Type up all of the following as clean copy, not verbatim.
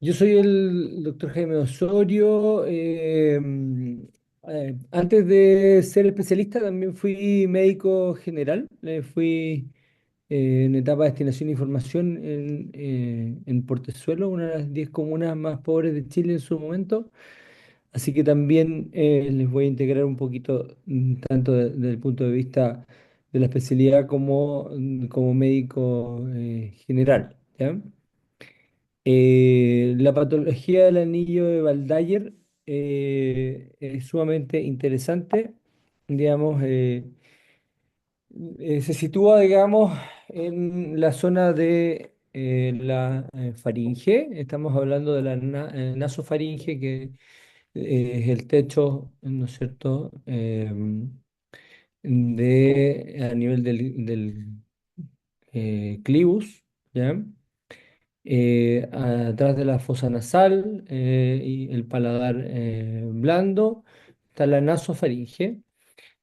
Yo soy el doctor Jaime Osorio. Antes de ser especialista también fui médico general. Fui en etapa de destinación de información en Portezuelo, una de las 10 comunas más pobres de Chile en su momento. Así que también les voy a integrar un poquito, tanto desde el punto de vista de la especialidad como médico general. ¿Ya? La patología del anillo de Waldeyer es sumamente interesante. Digamos, se sitúa, digamos, en la zona de la faringe. Estamos hablando de la nasofaringe, que es el techo, ¿no es cierto?, a nivel del clivus, ¿ya? Atrás de la fosa nasal y el paladar blando está la nasofaringe,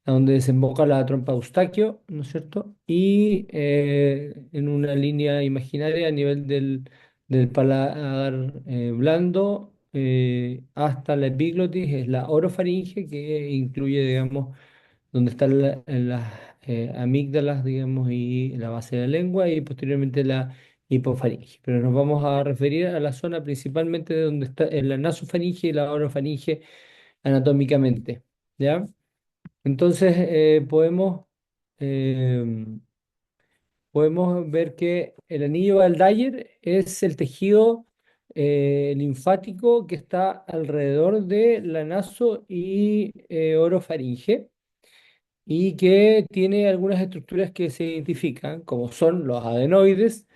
a donde desemboca la trompa de Eustaquio, ¿no es cierto? Y en una línea imaginaria a nivel del paladar blando hasta la epiglotis es la orofaringe, que incluye, digamos, donde están las amígdalas, digamos, y la base de la lengua y posteriormente la hipofaringe. Pero nos vamos a referir a la zona principalmente de donde está en la nasofaringe y la orofaringe anatómicamente, ¿ya? Entonces eh, podemos ver que el anillo Waldeyer es el tejido linfático que está alrededor de la naso y orofaringe y que tiene algunas estructuras que se identifican, como son los adenoides,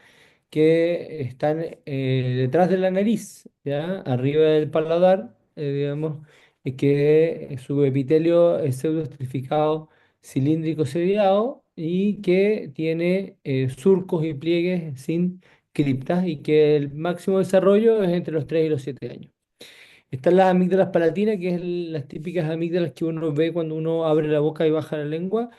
que están detrás de la nariz, ¿ya? Arriba del paladar, digamos, y que su epitelio es pseudoestratificado cilíndrico seriado y que tiene surcos y pliegues sin criptas y que el máximo desarrollo es entre los 3 y los 7 años. Están las amígdalas palatinas, que es las típicas amígdalas que uno ve cuando uno abre la boca y baja la lengua,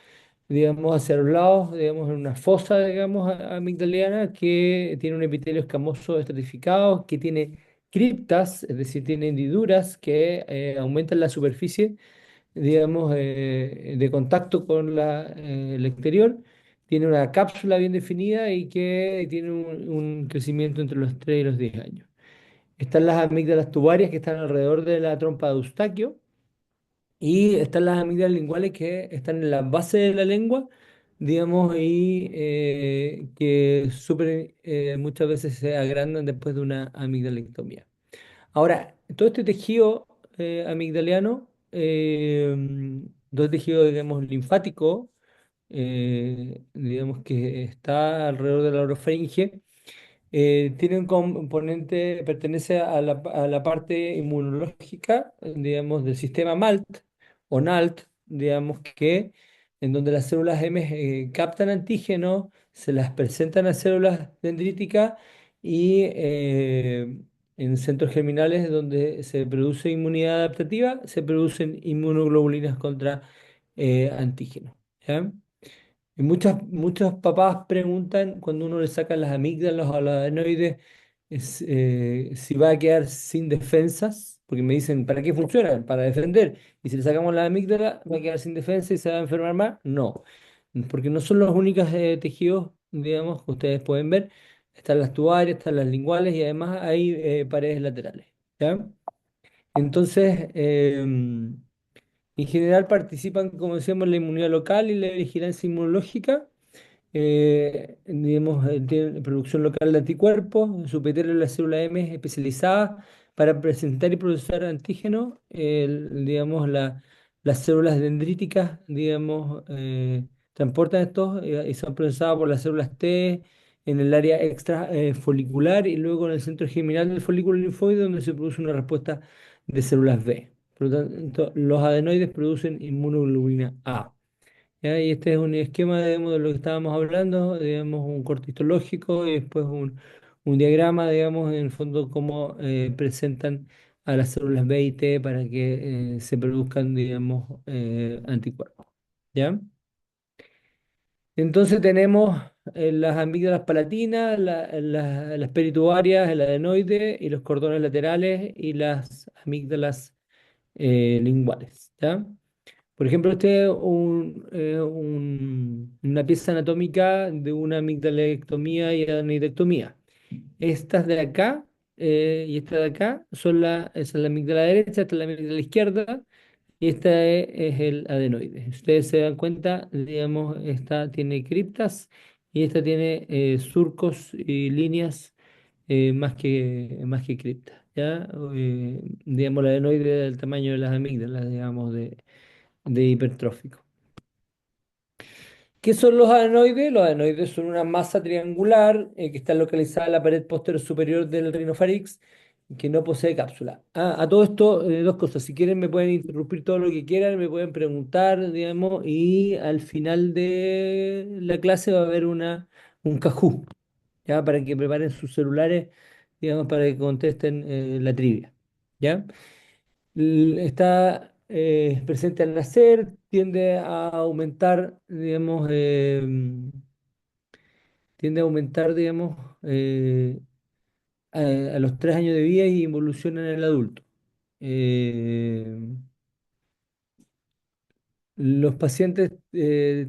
digamos, hacia los lados, digamos, en una fosa, digamos, amigdaliana que tiene un epitelio escamoso estratificado, que tiene criptas, es decir, tiene hendiduras que aumentan la superficie, digamos, de contacto con el exterior, tiene una cápsula bien definida y que tiene un crecimiento entre los 3 y los 10 años. Están las amígdalas tubarias que están alrededor de la trompa de Eustaquio y están las amígdalas linguales que están en la base de la lengua, digamos, y que muchas veces se agrandan después de una amigdalectomía. Ahora, todo este tejido amigdaliano, todo el tejido, digamos, linfático, digamos, que está alrededor de la orofaringe, tiene un componente, pertenece a la parte inmunológica, digamos, del sistema MALT o NALT, digamos que en donde las células M captan antígenos, se las presentan a células dendríticas y en centros germinales donde se produce inmunidad adaptativa, se producen inmunoglobulinas contra antígenos. ¿Ya? Y muchos papás preguntan cuando uno le saca las amígdalas o los adenoides si va a quedar sin defensas, porque me dicen, ¿para qué funcionan? Para defender. Y si le sacamos la amígdala, ¿va a quedar sin defensa y se va a enfermar más? No, porque no son los únicos tejidos, digamos, que ustedes pueden ver. Están las tubarias, están las linguales y además hay paredes laterales. ¿Ya? Entonces, en general participan, como decíamos, la inmunidad local y la vigilancia inmunológica, digamos, tiene producción local de anticuerpos, en su epitelio la célula M es especializada para presentar y procesar antígenos, digamos, las células dendríticas, digamos, transportan estos y son procesados por las células T en el área extrafolicular y luego en el centro germinal del folículo linfoide donde se produce una respuesta de células B. Por lo tanto, los adenoides producen inmunoglobulina A. ¿Ya? Y este es un esquema, digamos, de lo que estábamos hablando, digamos, un corte histológico y después un diagrama, digamos, en el fondo, cómo presentan a las células B y T para que se produzcan, digamos, anticuerpos. ¿Ya? Entonces tenemos las amígdalas palatinas, las perituarias, el adenoide y los cordones laterales y las amígdalas linguales. ¿Ya? Por ejemplo, este es una pieza anatómica de una amigdalectomía y adenoidectomía. Estas de acá y esta de acá esa es la amígdala derecha, esta es la amígdala izquierda y es el adenoide. Si ustedes se dan cuenta, digamos, esta tiene criptas y esta tiene surcos y líneas más que criptas. ¿Ya? Digamos, el adenoide del tamaño de las amígdalas, digamos, de hipertrófico. ¿Qué son los adenoides? Los adenoides son una masa triangular que está localizada en la pared posterior superior del rinofarinx que no posee cápsula. A todo esto, dos cosas. Si quieren, me pueden interrumpir todo lo que quieran, me pueden preguntar, digamos, y al final de la clase va a haber un cajú, ¿ya? Para que preparen sus celulares, digamos, para que contesten la trivia, ¿ya? Está presente al nacer, tiende a aumentar, digamos, digamos, a los 3 años de vida y evoluciona en el adulto. Eh, los pacientes te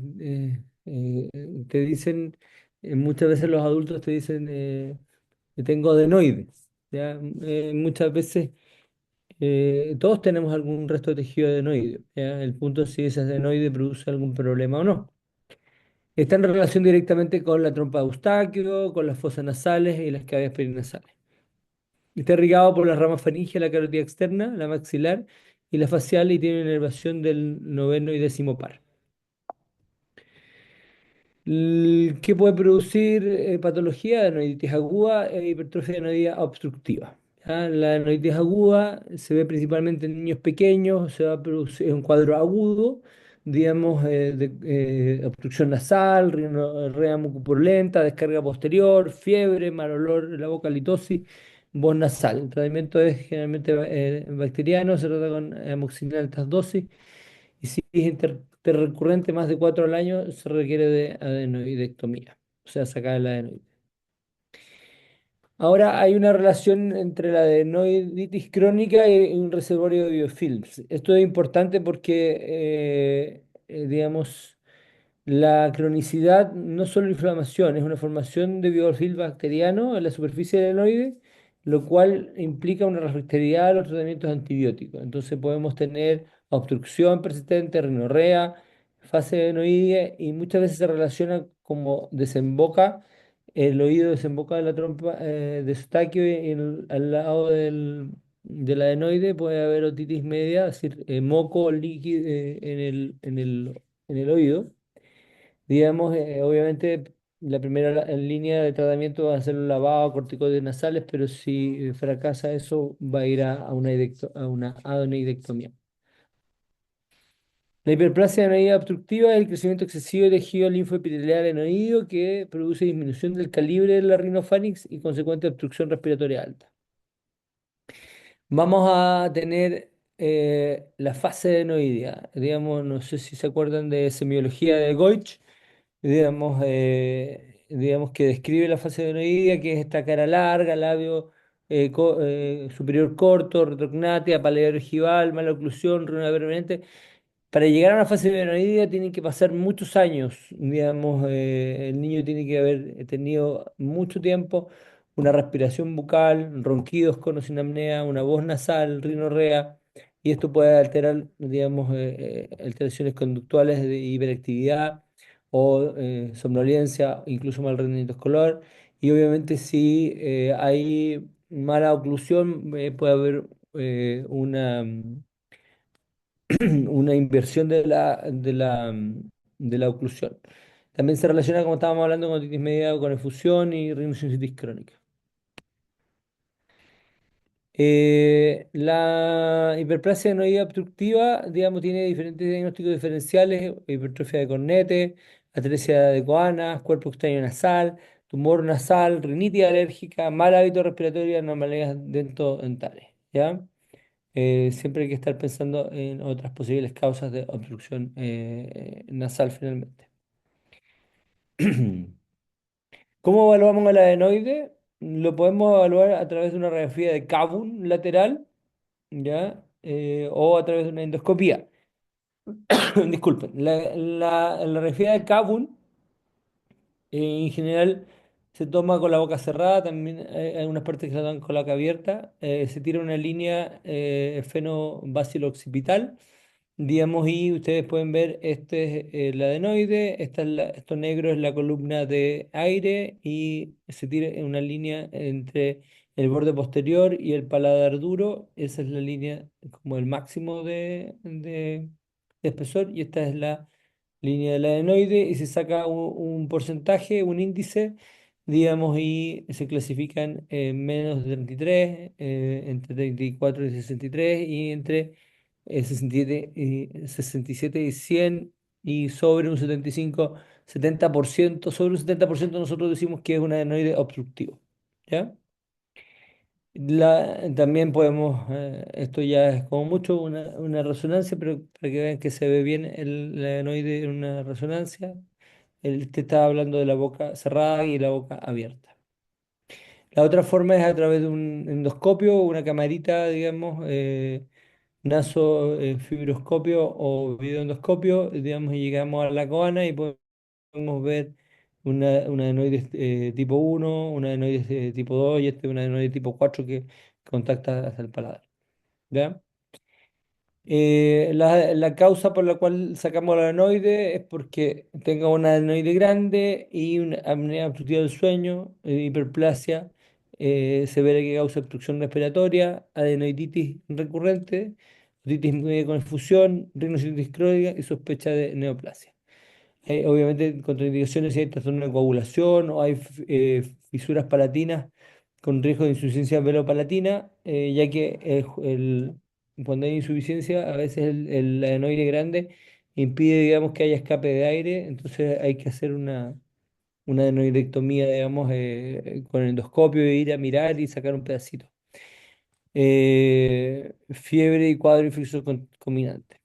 dicen, muchas veces los adultos te dicen que tengo adenoides, ¿ya? Muchas veces todos tenemos algún resto de tejido adenoide, ¿ya? El punto es si ese adenoide produce algún problema o no. Está en relación directamente con la trompa de Eustaquio, con las fosas nasales y las cavidades perinasales. Está irrigado por las ramas faringe, la carótida externa, la maxilar y la facial y tiene inervación del noveno y décimo par. ¿Qué puede producir patología? Adenoiditis aguda e hipertrofia adenoidea obstructiva. ¿Ya? La adenoiditis aguda se ve principalmente en niños pequeños, se va a producir es un cuadro agudo, digamos, de obstrucción nasal, rinorrea mucopurulenta, descarga posterior, fiebre, mal olor en la boca, litosis, voz nasal. El tratamiento es generalmente bacteriano, se trata con amoxicilina en altas dosis y si es recurrente más de 4 al año, se requiere de adenoidectomía, o sea, sacar el adenoide. Ahora hay una relación entre la adenoiditis crónica y un reservorio de biofilms. Esto es importante porque, digamos, la cronicidad no es solo inflamación, es una formación de biofilm bacteriano en la superficie del adenoide, lo cual implica una refractoriedad a los tratamientos antibióticos. Entonces podemos tener obstrucción persistente, rinorrea, fase adenoidea y muchas veces se relaciona como desemboca, el oído desemboca de la trompa de Eustaquio y al lado del adenoide puede haber otitis media, es decir, moco líquido en el oído. Digamos, obviamente la en línea de tratamiento va a ser un lavado, corticoides nasales, pero si fracasa eso va a ir a una adenoidectomía. La hiperplasia adenoidea obstructiva es el crecimiento excesivo de tejido linfoepitelial adenoideo que produce disminución del calibre de la rinofarinx y consecuente obstrucción respiratoria alta. Vamos a tener la fase adenoidea. Digamos, no sé si se acuerdan de semiología de Goich, digamos que describe la fase adenoidea, que es esta cara larga, labio superior corto, retrognatia, paladar ojival, mala oclusión, ruina permanente. Para llegar a una fase adenoidea tienen que pasar muchos años, digamos, el niño tiene que haber tenido mucho tiempo una respiración bucal, ronquidos con o sin apnea, una voz nasal, rinorrea, y esto puede alterar, digamos, alteraciones conductuales de hiperactividad o somnolencia, incluso mal rendimiento escolar, y obviamente si hay mala oclusión, puede haber una inversión de la oclusión. También se relaciona, como estábamos hablando, con otitis media, con efusión y rhinosinusitis crónica. La hiperplasia adenoidea obstructiva, digamos, tiene diferentes diagnósticos diferenciales: hipertrofia de cornete, atresia de coanas, cuerpo extraño nasal, tumor nasal, rinitis alérgica, mal hábito respiratorio y anomalías dentodentales, ¿ya? Siempre hay que estar pensando en otras posibles causas de obstrucción nasal finalmente. ¿Cómo evaluamos el adenoide? Lo podemos evaluar a través de una radiografía de Kabun lateral, ¿ya? O a través de una endoscopía. Disculpen, la radiografía de Kabun en general se toma con la boca cerrada, también hay algunas partes que se toman con la boca abierta. Se tira una línea feno-occipital, digamos, y ustedes pueden ver, este es el adenoide, esto negro es la columna de aire y se tira en una línea entre el borde posterior y el paladar duro. Esa es la línea como el máximo de espesor y esta es la línea del adenoide y se saca un porcentaje, un índice, digamos, y se clasifican en menos de 33, entre 34 y 63 y entre 67 y 100 y sobre un 75, 70%, sobre un 70% nosotros decimos que es un adenoide obstructivo. ¿Ya? También podemos, esto ya es como mucho una resonancia, pero para que vean que se ve bien el adenoide en una resonancia, él te está hablando de la boca cerrada y la boca abierta. La otra forma es a través de un endoscopio, una camarita, digamos, nasofibroscopio o videoendoscopio, digamos, y llegamos a la coana y podemos ver un adenoide tipo 1, un adenoide tipo 2 y un adenoide tipo 4 que contacta hasta el paladar. ¿Ya? La causa por la cual sacamos el adenoide es porque tenga un adenoide grande y una apnea obstructiva del sueño, hiperplasia severa que causa obstrucción respiratoria, adenoiditis recurrente, otitis media con efusión, rinocintis crónica y sospecha de neoplasia. Obviamente, contraindicaciones si hay trastorno de coagulación o hay fisuras palatinas con riesgo de insuficiencia velopalatina, ya que cuando hay insuficiencia, a veces el adenoide grande impide, digamos, que haya escape de aire, entonces hay que hacer una adenoidectomía, digamos, con endoscopio, e ir a mirar y sacar un pedacito. Fiebre y cuadro infeccioso combinante.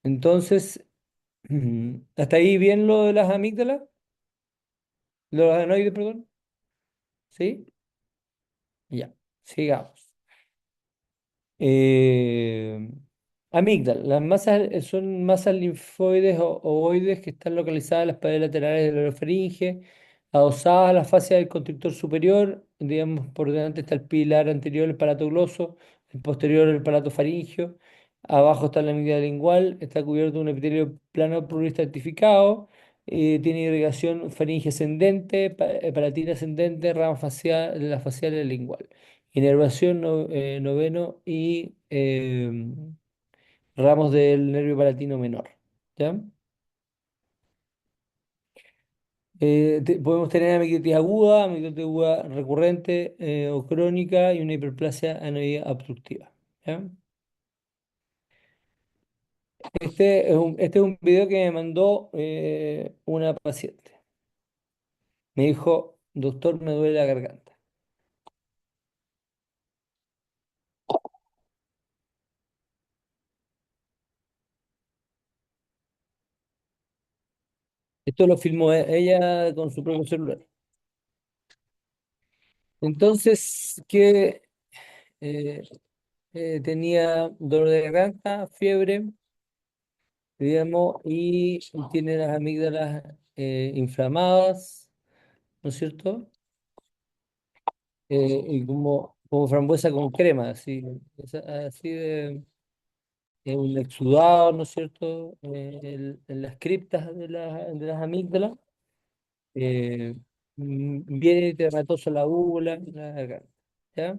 Entonces, hasta ahí bien lo de las amígdalas, lo de los adenoides, perdón. ¿Sí? Ya, sigamos. Eh, Amígdala. Las masas son masas linfoides o ovoides que están localizadas en las paredes laterales de la orofaringe, adosadas a la fascia del constrictor superior. Digamos, por delante está el pilar anterior, el palato gloso, el posterior, el palato faríngeo. Abajo está la amígdala lingual, está cubierto de un epitelio plano pluristratificado. Tiene irrigación faringe ascendente, palatina ascendente, rama facial, la facial y la lingual. Inervación noveno y ramos del nervio palatino menor. ¿Ya? Podemos tener amigdalitis aguda recurrente o crónica y una hiperplasia anoidea obstructiva. ¿Ya? Este es un video que me mandó una paciente. Me dijo, doctor, me duele la garganta. Esto lo filmó ella con su propio celular. Entonces, que tenía dolor de garganta, fiebre, digamos, y tiene las amígdalas inflamadas, ¿no es cierto? Y como frambuesa con crema, así, así de un exudado, ¿no es cierto? En las criptas de las amígdalas, eh, viene dermatosa la úvula, la garganta, ¿ya?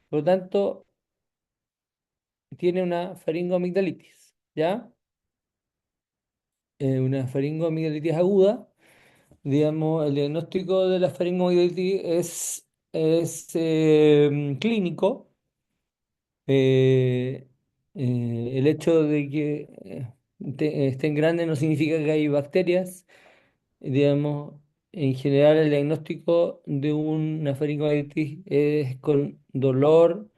Por lo tanto, tiene una faringoamigdalitis, ¿ya? Una faringoamigdalitis aguda. Digamos, el diagnóstico de la faringoamigdalitis es clínico. Eh, el hecho de que estén grandes no significa que hay bacterias. Digamos, en general el diagnóstico de una faringoamigdalitis es con dolor,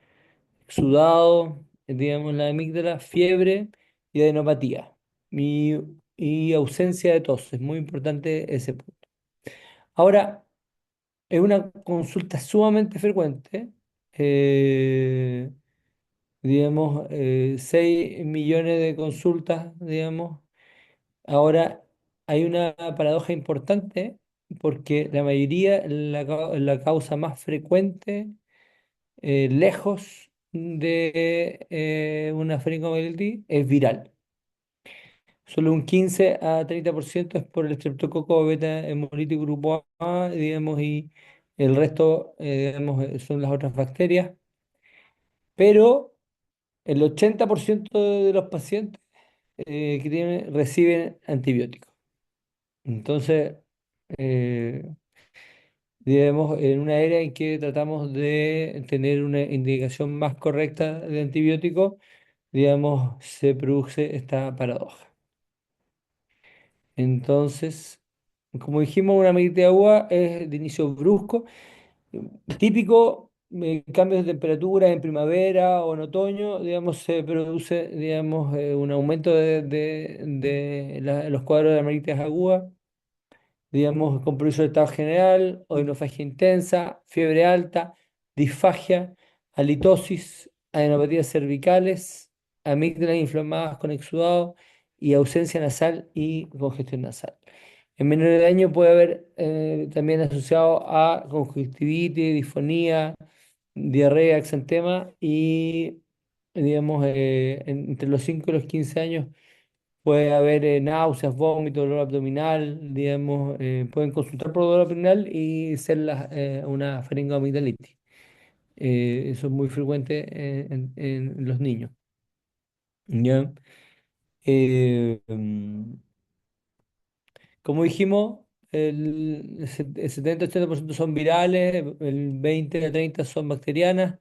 sudado, digamos, en la amígdala, fiebre y adenopatía. Y, y ausencia de tos. Es muy importante ese punto. Ahora, es una consulta sumamente frecuente. eh, digamos, 6 millones de consultas, digamos. Ahora, hay una paradoja importante porque la mayoría, la causa más frecuente, lejos de una faringomelitis, es viral. Solo un 15 a 30% es por el estreptococo beta hemolítico grupo A, digamos, y el resto, digamos, son las otras bacterias. Pero el 80% de los pacientes que tienen reciben antibióticos. Entonces, eh, digamos, en una era en que tratamos de tener una indicación más correcta de antibióticos, digamos, se produce esta paradoja. Entonces, como dijimos, una amiguita de agua es de inicio brusco, típico, cambios de temperatura en primavera o en otoño, digamos, se produce, digamos, un aumento de los cuadros de amiguitas agudas, digamos, con progreso de estado general, odinofagia intensa, fiebre alta, disfagia, halitosis, adenopatías cervicales, amígdalas inflamadas con exudado y ausencia nasal y congestión nasal. En menor daño puede haber también asociado a conjuntivitis, disfonía, diarrea, exantema y, digamos, entre los 5 y los 15 años puede haber náuseas, vómitos, dolor abdominal, digamos, pueden consultar por dolor abdominal y ser una faringoamigdalitis. Eso es muy frecuente en los niños. ¿Ya? Mm, Como dijimos, el 70-80% son virales, el 20 a 30 son bacterianas.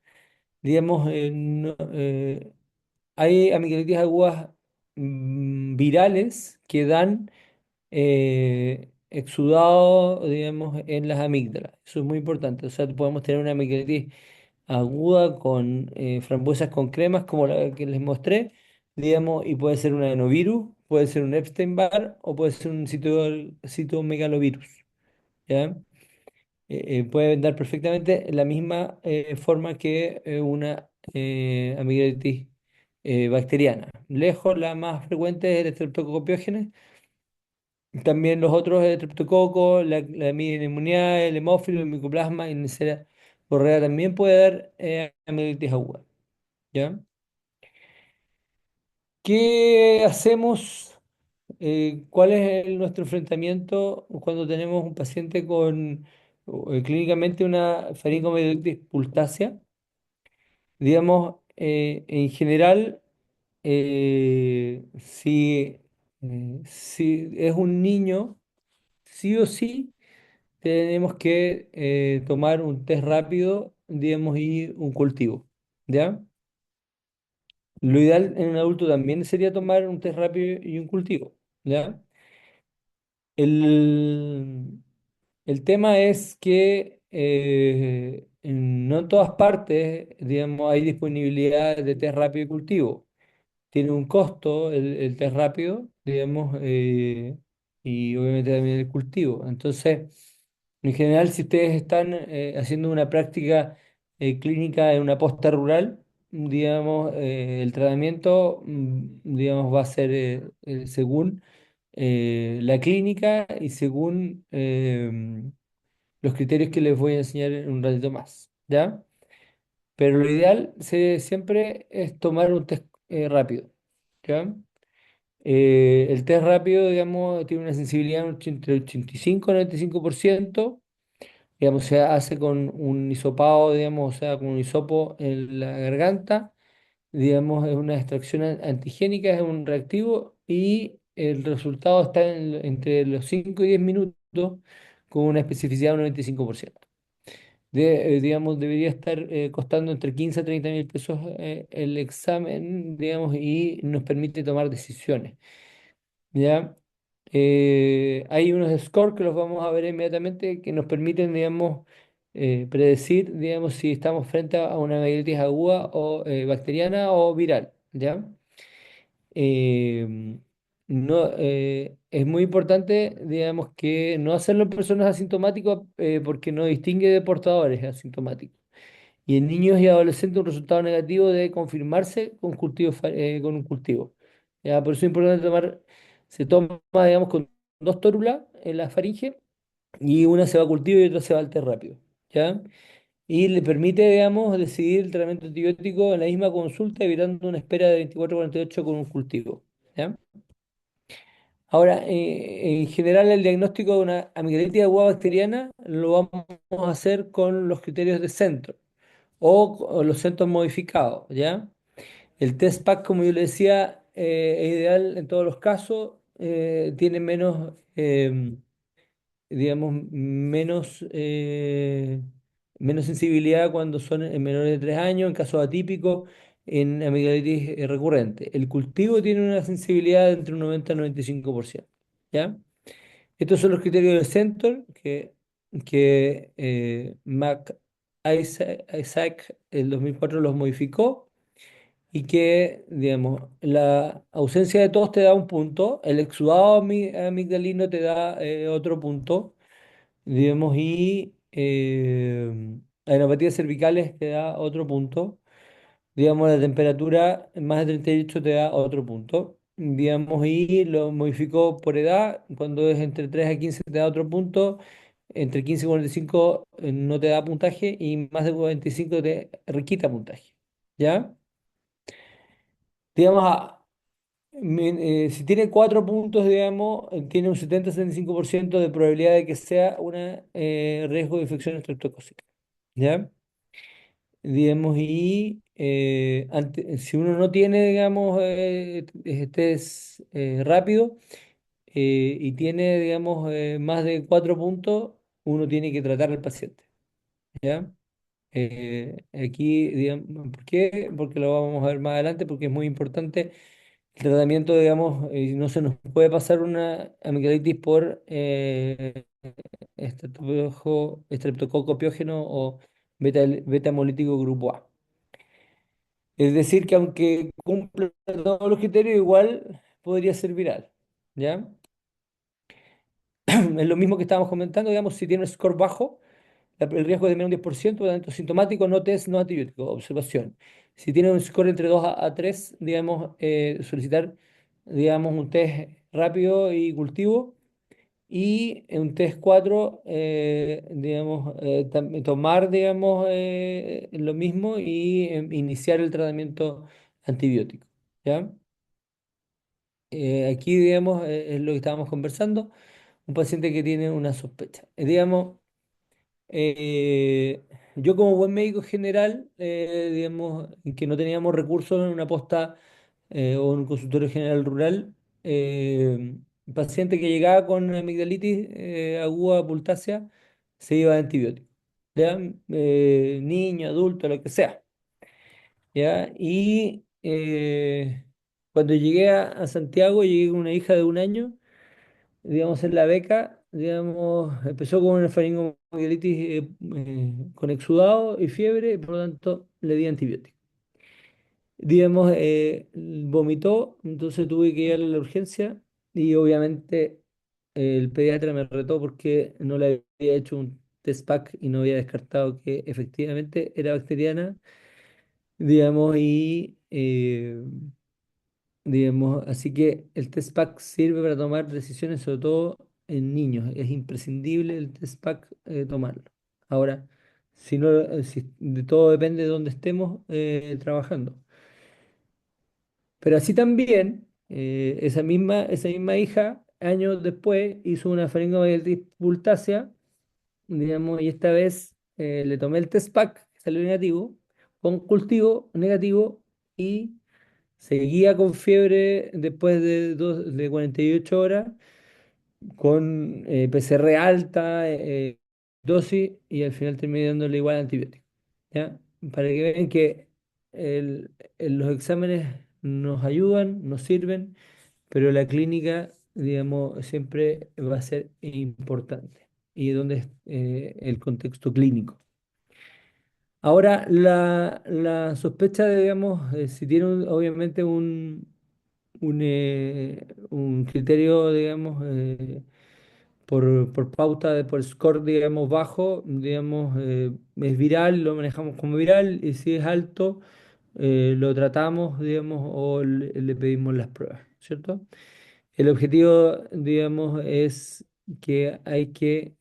Digamos, hay amigdalitis agudas virales que dan exudado, digamos, en las amígdalas. Eso es muy importante. O sea, podemos tener una amigdalitis aguda con frambuesas con cremas, como la que les mostré, digamos, y puede ser un adenovirus, puede ser un Epstein-Barr o puede ser un citomegalovirus. ¿Ya? Puede dar perfectamente la misma forma que una amigdalitis bacteriana. Lejos, la más frecuente es el Streptococcus. También los otros, el Streptococo, la neumonía, el hemófilo, el micoplasma y Neisseria correa también puede dar amigdalitis aguda. ¿Ya? ¿Qué hacemos? ¿Cuál es nuestro enfrentamiento cuando tenemos un paciente con clínicamente una faringoamigdalitis pultácea? Digamos, en general, si es un niño, sí o sí tenemos que tomar un test rápido, digamos, y un cultivo, ¿ya? Lo ideal en un adulto también sería tomar un test rápido y un cultivo, ¿ya? El, el tema es que no en todas partes, digamos, hay disponibilidad de test rápido y cultivo. Tiene un costo el test rápido, digamos, y obviamente también el cultivo. Entonces, en general, si ustedes están haciendo una práctica clínica en una posta rural, digamos, el tratamiento, digamos, va a ser según la clínica y según los criterios que les voy a enseñar en un ratito más, ¿ya? Pero lo ideal siempre es tomar un test rápido, ¿ya? El test rápido, digamos, tiene una sensibilidad entre 85 y 95%, digamos, se hace con un hisopado, digamos, o sea, con un hisopo en la garganta, digamos, es una extracción antigénica, es un reactivo y el resultado está entre los 5 y 10 minutos con una especificidad de un 95%. Digamos, debería estar costando entre 15 a 30 mil pesos el examen, digamos, y nos permite tomar decisiones. ¿Ya? Hay unos scores que los vamos a ver inmediatamente que nos permiten, digamos, predecir, digamos, si estamos frente a una amigdalitis aguda o bacteriana o viral, ¿ya? Eh, no, es muy importante, digamos, que no hacerlo en personas asintomáticas porque no distingue de portadores asintomáticos. Y en niños y adolescentes un resultado negativo debe confirmarse con con un cultivo. ¿Ya? Por eso es importante se toma, digamos, con dos tórulas en la faringe y una se va a cultivo y otra se va al té rápido. ¿Ya? Y le permite, digamos, decidir el tratamiento antibiótico en la misma consulta, evitando una espera de 24 a 48 con un cultivo. ¿Ya? Ahora, en general, el diagnóstico de una amigdalitis aguda bacteriana lo vamos a hacer con los criterios de centro o los centros modificados, ¿ya? El test pack, como yo le decía, es ideal en todos los casos, tiene menos, digamos, menos sensibilidad cuando son en menores de 3 años, en casos atípicos, en amigdalitis recurrente. El cultivo tiene una sensibilidad de entre un 90 y 95%, ¿ya? Estos son los criterios del Centor que Isaac el 2004 los modificó y que, digamos, la ausencia de tos te da un punto, el exudado amigdalino te da otro punto, digamos, y adenopatías cervicales te da otro punto, digamos, la temperatura más de 38 te da otro punto, digamos, y lo modificó por edad, cuando es entre 3 a 15 te da otro punto, entre 15 y 45 no te da puntaje y más de 45 te requita puntaje, ¿ya? Digamos, si tiene 4 puntos, digamos, tiene un 70-75% de probabilidad de que sea un riesgo de infección estreptocócica, ¿ya? Digamos, y si uno no tiene, digamos, test rápido y tiene, digamos, más de 4 puntos, uno tiene que tratar al paciente, ¿ya? Aquí, digamos, ¿por qué? Porque lo vamos a ver más adelante, porque es muy importante el tratamiento, digamos, no se nos puede pasar una amigdalitis por estreptococo piógeno o beta hemolítico grupo A. Es decir, que aunque cumpla todos los criterios, igual podría ser viral, ¿ya? Es lo mismo que estábamos comentando, digamos, si tiene un score bajo, el riesgo es de menos un 10%, tratamiento sintomático, no test, no antibiótico, observación. Si tiene un score entre 2 a 3, digamos, solicitar, digamos, un test rápido y cultivo. Y un test 4 digamos, tomar, digamos, lo mismo y iniciar el tratamiento antibiótico, ¿ya? Aquí, digamos, es lo que estábamos conversando, un paciente que tiene una sospecha. Digamos, yo como buen médico general, digamos, que no teníamos recursos en una posta o en un consultorio general rural, paciente que llegaba con amigdalitis aguda pultácea se iba de antibiótico, ¿ya? Niño, adulto, lo que sea, ¿ya? Y cuando llegué a Santiago, llegué con una hija de 1 año, digamos, en la beca, digamos, empezó con una faringomielitis con exudado y fiebre, y por lo tanto le di antibiótico. Digamos, vomitó, entonces tuve que ir a la urgencia y obviamente el pediatra me retó porque no le había hecho un test pack y no había descartado que efectivamente era bacteriana, digamos, digamos, así que el test pack sirve para tomar decisiones, sobre todo en niños. Es imprescindible el test pack tomarlo. Ahora, si no, si de todo depende de dónde estemos trabajando. Pero así también, esa misma hija, años después, hizo una faringomielitis pultácea, digamos, y esta vez le tomé el test pack, que salió negativo, con cultivo negativo y seguía con fiebre después de 48 horas, con PCR alta, dosis, y al final terminé dándole igual antibiótico. ¿Ya? Para que vean que los exámenes nos ayudan, nos sirven, pero la clínica, digamos, siempre va a ser importante. Y donde es el contexto clínico. Ahora, la sospecha de, digamos, si tiene obviamente un criterio, digamos, por pauta, por score, digamos, bajo, digamos, es viral, lo manejamos como viral, y si es alto, lo tratamos, digamos, o le pedimos las pruebas, ¿cierto? El objetivo, digamos, es que hay que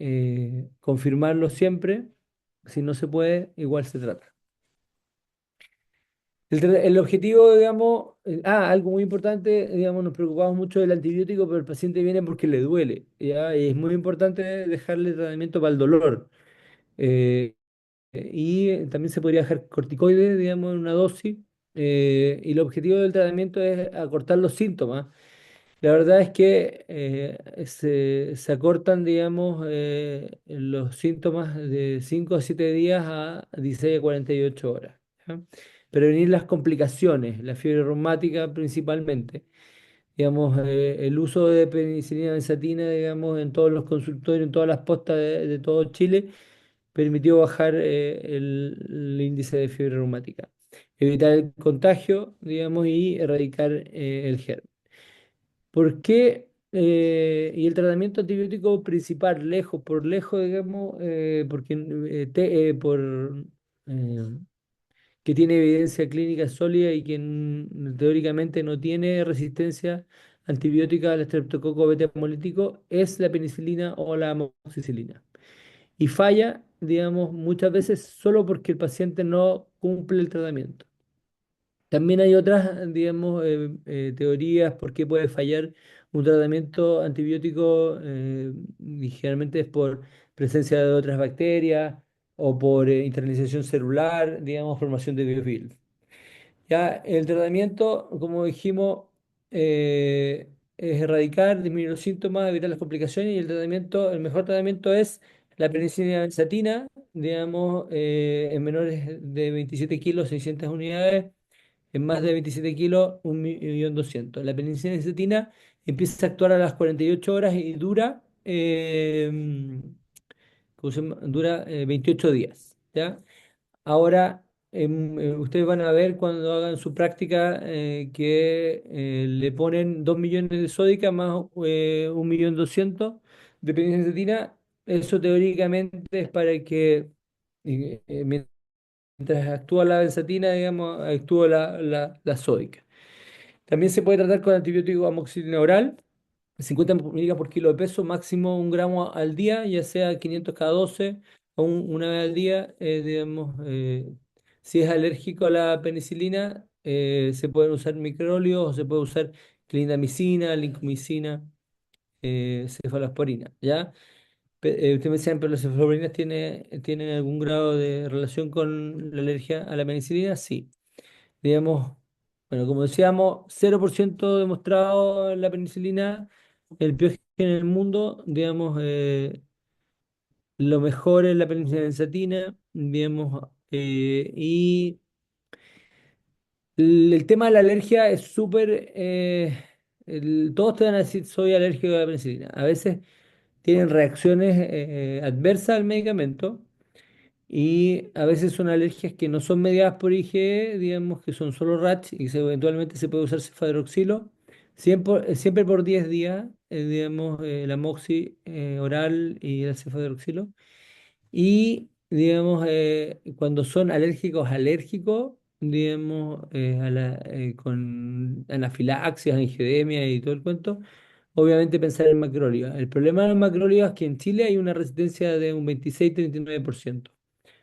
confirmarlo siempre. Si no se puede, igual se trata. El objetivo, digamos, algo muy importante, digamos, nos preocupamos mucho del antibiótico, pero el paciente viene porque le duele, ¿ya? Y es muy importante dejarle tratamiento para el dolor. Eh, y también se podría dejar corticoides, digamos, en una dosis. Y el objetivo del tratamiento es acortar los síntomas. La verdad es que se acortan, digamos, los síntomas de 5 a 7 días a 16 a 48 horas. ¿Ya? Prevenir las complicaciones, la fiebre reumática principalmente. Digamos, el uso de penicilina benzatina, digamos, en todos los consultorios, en todas las postas de todo Chile, permitió bajar el índice de fiebre reumática. Evitar el contagio, digamos, y erradicar el germen. ¿Por qué? Y el tratamiento antibiótico principal, lejos, por lejos, digamos, porque eh, que tiene evidencia clínica sólida y que teóricamente no tiene resistencia antibiótica al estreptococo beta hemolítico, es la penicilina o la amoxicilina. Y falla, digamos, muchas veces solo porque el paciente no cumple el tratamiento. También hay otras, digamos, teorías por qué puede fallar un tratamiento antibiótico, y generalmente es por presencia de otras bacterias o por internalización celular, digamos, formación de biofilm. Ya el tratamiento, como dijimos, es erradicar, disminuir los síntomas, evitar las complicaciones y el tratamiento, el mejor tratamiento es la penicilina benzatina, digamos, en menores de 27 kilos, 600 unidades en más de 27 kilos, 1.200.000. La penicilina empieza a actuar a las 48 horas y dura, ¿cómo se llama? Dura 28 días. ¿Ya? Ahora, ustedes van a ver cuando hagan su práctica que le ponen 2 millones de sódica más 1.200.000 de penicilina. Eso teóricamente es para que mientras actúa la benzatina, digamos, actúa la sódica. También se puede tratar con antibiótico amoxicilina oral, 50 miligramos por kilo de peso, máximo 1 gramo al día, ya sea 500 cada 12 o una vez al día, digamos. Si es alérgico a la penicilina, se pueden usar micróleos o se puede usar clindamicina, lincomicina, cefalosporina, ¿ya? Usted me decía, pero las cefaloporinas tienen algún grado de relación con la alergia a la penicilina, sí. Digamos, bueno, como decíamos, 0% demostrado la penicilina, el peor gen en el mundo, digamos, lo mejor es la penicilina benzatina, digamos, y el tema de la alergia es súper, todos te van a decir soy alérgico a la penicilina. A veces tienen reacciones adversas al medicamento. Y a veces son alergias que no son mediadas por IgE, digamos que son solo rash y eventualmente se puede usar cefadroxilo, siempre por 10 días, digamos, la moxi oral y el cefadroxilo. Y, digamos, cuando son alérgicos, alérgicos, digamos, con anafilaxis, angidemia y todo el cuento, obviamente pensar en macrólidos. El problema de los macrólidos es que en Chile hay una resistencia de un 26-39%.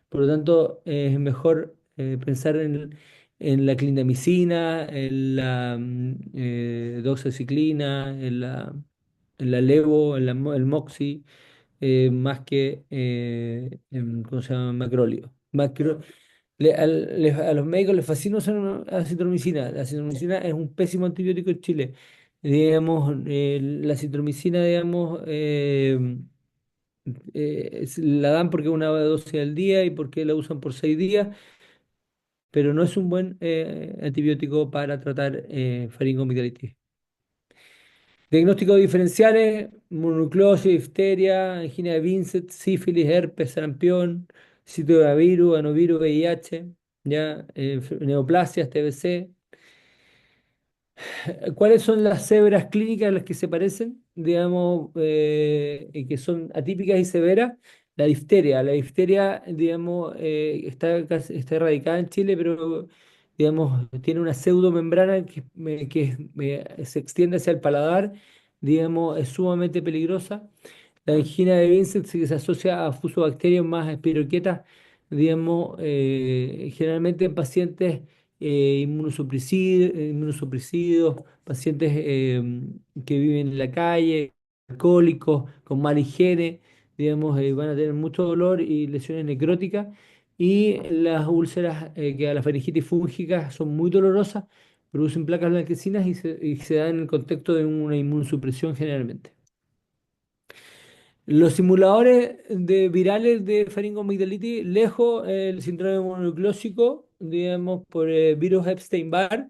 Por lo tanto, es mejor pensar en la clindamicina, en la doxiciclina, en la levo, el moxi, más que ¿cómo se llama? Macróleo. A los médicos les fascina usar una acitromicina. La acitromicina es un pésimo antibiótico en Chile. Digamos, la acitromicina, digamos, la dan porque es una dosis al día y porque la usan por 6 días, pero no es un buen antibiótico para tratar faringoamigdalitis. Diagnósticos diferenciales: mononucleosis, difteria, angina de Vincent, sífilis, herpes, sarampión, citovirus, adenovirus, VIH, ya, neoplasias, TBC. ¿Cuáles son las cebras clínicas a las que se parecen, digamos, y que son atípicas y severas? La difteria, digamos, está erradicada en Chile, pero, digamos, tiene una pseudomembrana que se extiende hacia el paladar, digamos, es sumamente peligrosa. La angina de Vincent sí que se asocia a fusobacterias más espiroquetas, digamos, generalmente en pacientes inmunosuprimidos, pacientes que viven en la calle, alcohólicos, con mala higiene, digamos, van a tener mucho dolor y lesiones necróticas. Y las úlceras, que a la faringitis fúngica son muy dolorosas, producen placas blanquecinas y se dan en el contexto de una inmunosupresión generalmente. Los simuladores de virales de faringoamigdalitis, lejos el síndrome mononucleósico, digamos, por virus Epstein-Barr,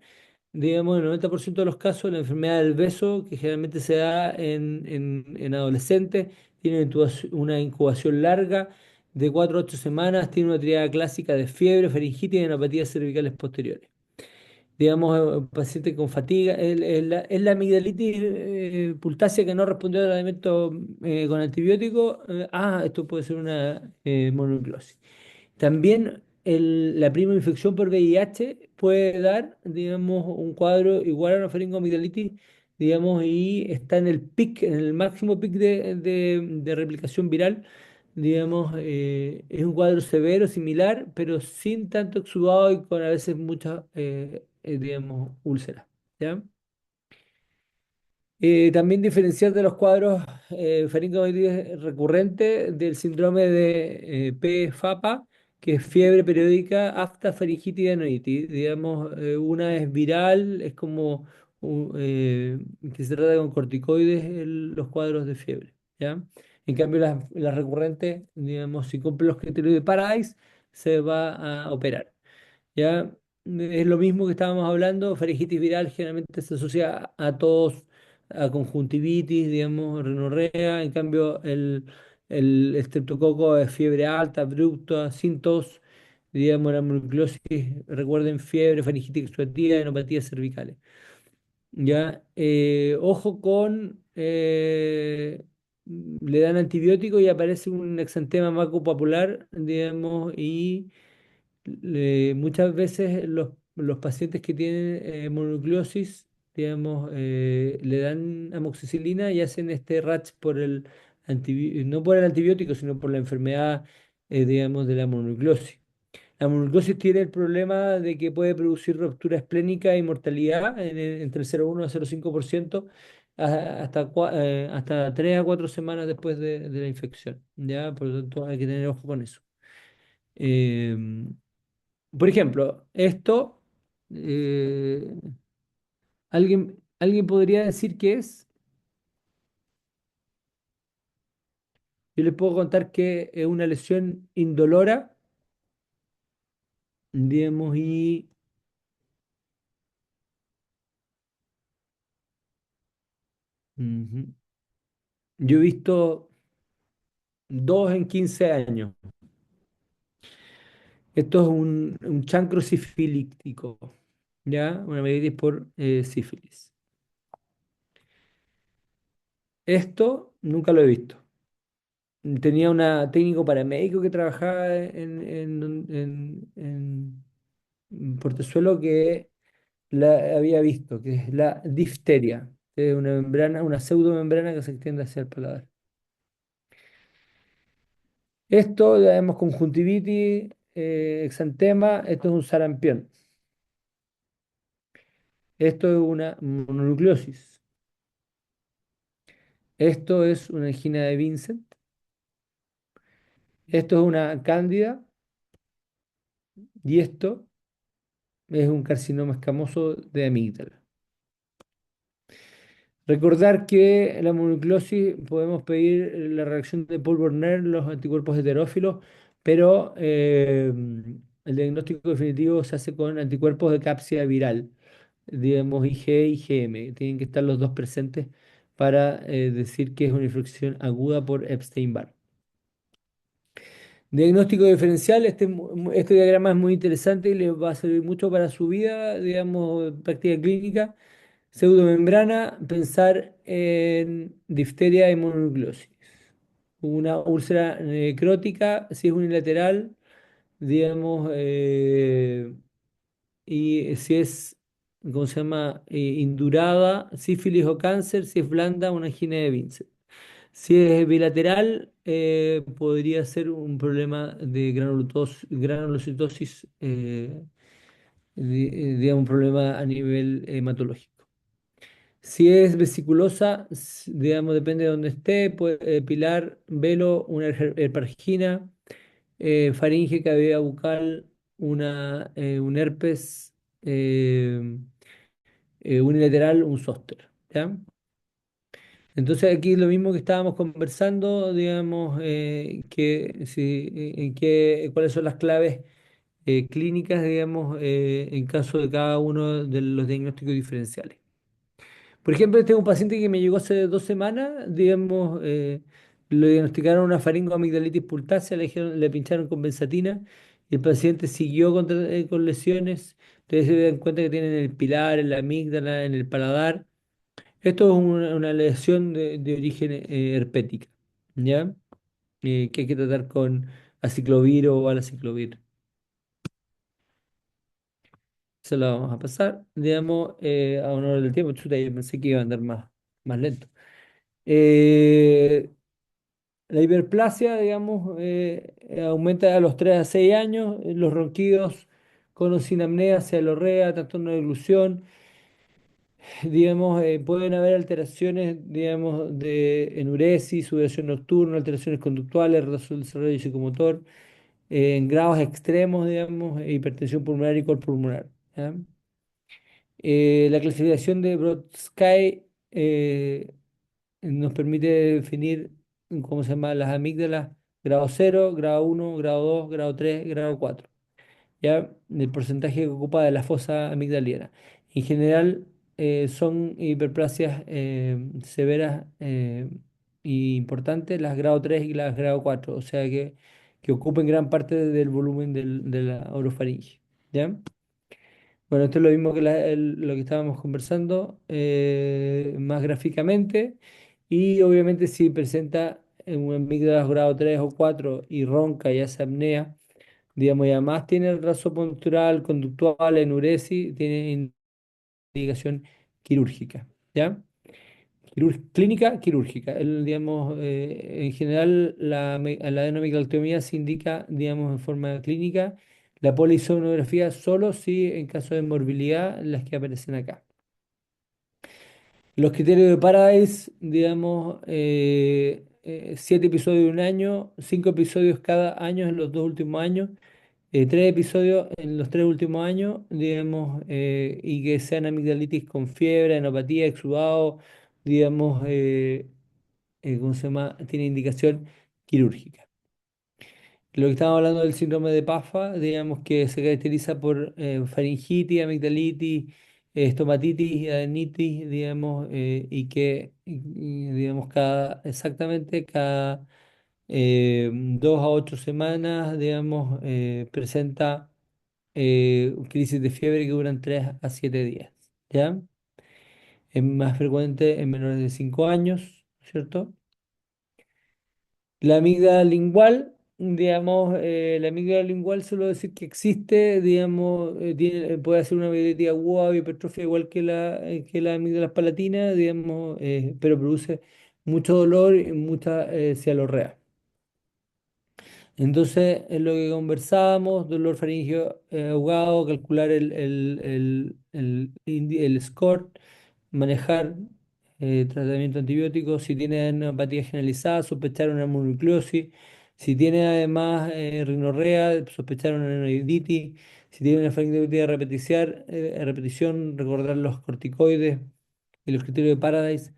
digamos, en el 90% de los casos, la enfermedad del beso, que generalmente se da en adolescentes, tiene una incubación larga de 4 a 8 semanas, tiene una triada clásica de fiebre, faringitis y enapatías cervicales posteriores. Digamos, paciente con fatiga, es la amigdalitis pultácea que no respondió al tratamiento con antibiótico. Esto puede ser una mononucleosis. También la prima infección por VIH puede dar, digamos, un cuadro igual a una faringoamigdalitis, digamos, y está en el pic, en el máximo pic de replicación viral, digamos, es un cuadro severo, similar, pero sin tanto exudado y con a veces muchas, digamos, úlceras. ¿Ya? También diferenciar de los cuadros faringoamigdalitis recurrentes del síndrome de PFAPA, que es fiebre periódica, afta, faringitis y adenoides. Digamos, una es viral, es como que se trata con corticoides los cuadros de fiebre. ¿Ya? En cambio, las recurrentes, digamos, si cumple los criterios de Paradise, se va a operar. ¿Ya? Es lo mismo que estábamos hablando, faringitis viral generalmente se asocia a tos, a conjuntivitis, digamos, rinorrea, en cambio el estreptococo es fiebre alta, abrupta, sin tos, digamos, la mononucleosis, recuerden, fiebre, faringitis exudativa, enopatías cervicales. ¿Ya? Ojo con, le dan antibiótico y aparece un exantema maculopapular, digamos, y muchas veces los pacientes que tienen mononucleosis, digamos, le dan amoxicilina y hacen este rash no por el antibiótico, sino por la enfermedad, digamos, de la mononucleosis. La mononucleosis tiene el problema de que puede producir ruptura esplénica y mortalidad entre el 0,1 a 0,5%, hasta 3 a 4 semanas después de la infección. ¿Ya? Por lo tanto, hay que tener ojo con eso. Em, por ejemplo, esto, eh, alguien podría decir que es, yo les puedo contar que es una lesión indolora, digamos, y ujú, yo he visto 2 en 15 años. Esto es un chancro sifilítico, ¿ya? Una meningitis por sífilis. Esto nunca lo he visto. Tenía una técnico paramédico que trabajaba en Portezuelo que la había visto, que es la difteria, que es una membrana, una pseudomembrana que se extiende hacia el paladar. Esto, ya vemos conjuntivitis, exantema, esto es un sarampión. Esto es una mononucleosis. Esto es una angina de Vincent. Esto es una cándida y esto es un carcinoma escamoso de amígdala. Recordar que la mononucleosis podemos pedir la reacción de Paul Werner, los anticuerpos heterófilos, pero el diagnóstico definitivo se hace con anticuerpos de cápsida viral, digamos IG y IgM. Tienen que estar los dos presentes para decir que es una infección aguda por Epstein-Barr. Diagnóstico diferencial, este diagrama es muy interesante y les va a servir mucho para su vida, digamos, práctica clínica. Pseudomembrana, pensar en difteria y mononucleosis. Una úlcera necrótica, si es unilateral, digamos, y si es, ¿cómo se llama? Indurada, sífilis o cáncer, si es blanda, una angina de Vincent. Si es bilateral, podría ser un problema de granulocitosis, digamos, un problema a nivel hematológico. Si es vesiculosa, digamos, depende de dónde esté, puede, pilar, velo, una herpargina, faringe, cavidad bucal, un herpes unilateral, un zóster. ¿Ya? Entonces aquí lo mismo que estábamos conversando, digamos, que si, cuáles son las claves clínicas, digamos, en caso de cada uno de los diagnósticos diferenciales. Por ejemplo, tengo un paciente que me llegó hace 2 semanas, digamos, le diagnosticaron una faringoamigdalitis purtácea, le pincharon con benzatina y el paciente siguió con lesiones. Ustedes se dan cuenta que tienen el pilar, en la amígdala, en el paladar. Esto es una lesión de origen herpética, ¿ya? Que hay que tratar con aciclovir o valaciclovir. Se lo vamos a pasar, digamos, a honor del tiempo. Chuta, yo pensé que iba a andar más lento. Eh, la hiperplasia, digamos, aumenta a los 3 a 6 años. Los ronquidos con o sin apnea, cefalorrea, trastorno de glusión. Digamos, pueden haber alteraciones, digamos, de enuresis, sudoración nocturna, alteraciones conductuales, retraso del desarrollo psicomotor, en grados extremos, digamos, hipertensión pulmonar y col pulmonar. ¿Ya? La clasificación de Brodsky nos permite definir, ¿cómo se llama?, las amígdalas, grado 0, grado 1, grado 2, grado 3, grado 4. ¿Ya? El porcentaje que ocupa de la fosa amigdaliana. En general, son hiperplasias severas y importantes las grado 3 y las grado 4, o sea que ocupen gran parte del volumen de la orofaringe. ¿Ya? Bueno, esto es lo mismo que lo que estábamos conversando, más gráficamente, y obviamente si presenta un amígdalas grado 3 o 4 y ronca y hace apnea, digamos, y además tiene el raso postural, conductual, enuresis, tiene indicación quirúrgica, ¿ya? Clínica quirúrgica. Digamos, en general, la adenomicaltomía se indica, digamos, en forma clínica. La polisomnografía solo si en caso de morbilidad, las que aparecen acá. Los criterios de Paradise, digamos, 7 episodios de un año, 5 episodios cada año en los 2 últimos años, 3 episodios en los 3 últimos años, digamos, y que sean amigdalitis con fiebre, enopatía, exudado, digamos, ¿cómo se llama? Tiene indicación quirúrgica. Lo que estamos hablando del síndrome de PAFA, digamos que se caracteriza por faringitis, amigdalitis, estomatitis y adenitis, digamos, digamos, exactamente cada 2 a 8 semanas, digamos, presenta crisis de fiebre que duran 3 a 7 días, ¿ya? Es más frecuente en menores de 5 años, ¿cierto? La amígdala lingual, digamos, la amígdala lingual suelo decir que existe, digamos, puede hacer una amigdalitis aguda o hipertrofia igual que la amígdala palatina, digamos, pero produce mucho dolor y mucha cialorrea. Entonces, es lo que conversábamos, dolor faríngeo ahogado, calcular el score, manejar tratamiento antibiótico, si tiene neuropatía generalizada, sospechar una mononucleosis, si tiene además rinorrea, sospechar una neuritis, si tiene una faringitis a repetición, recordar los corticoides y los criterios de Paradise,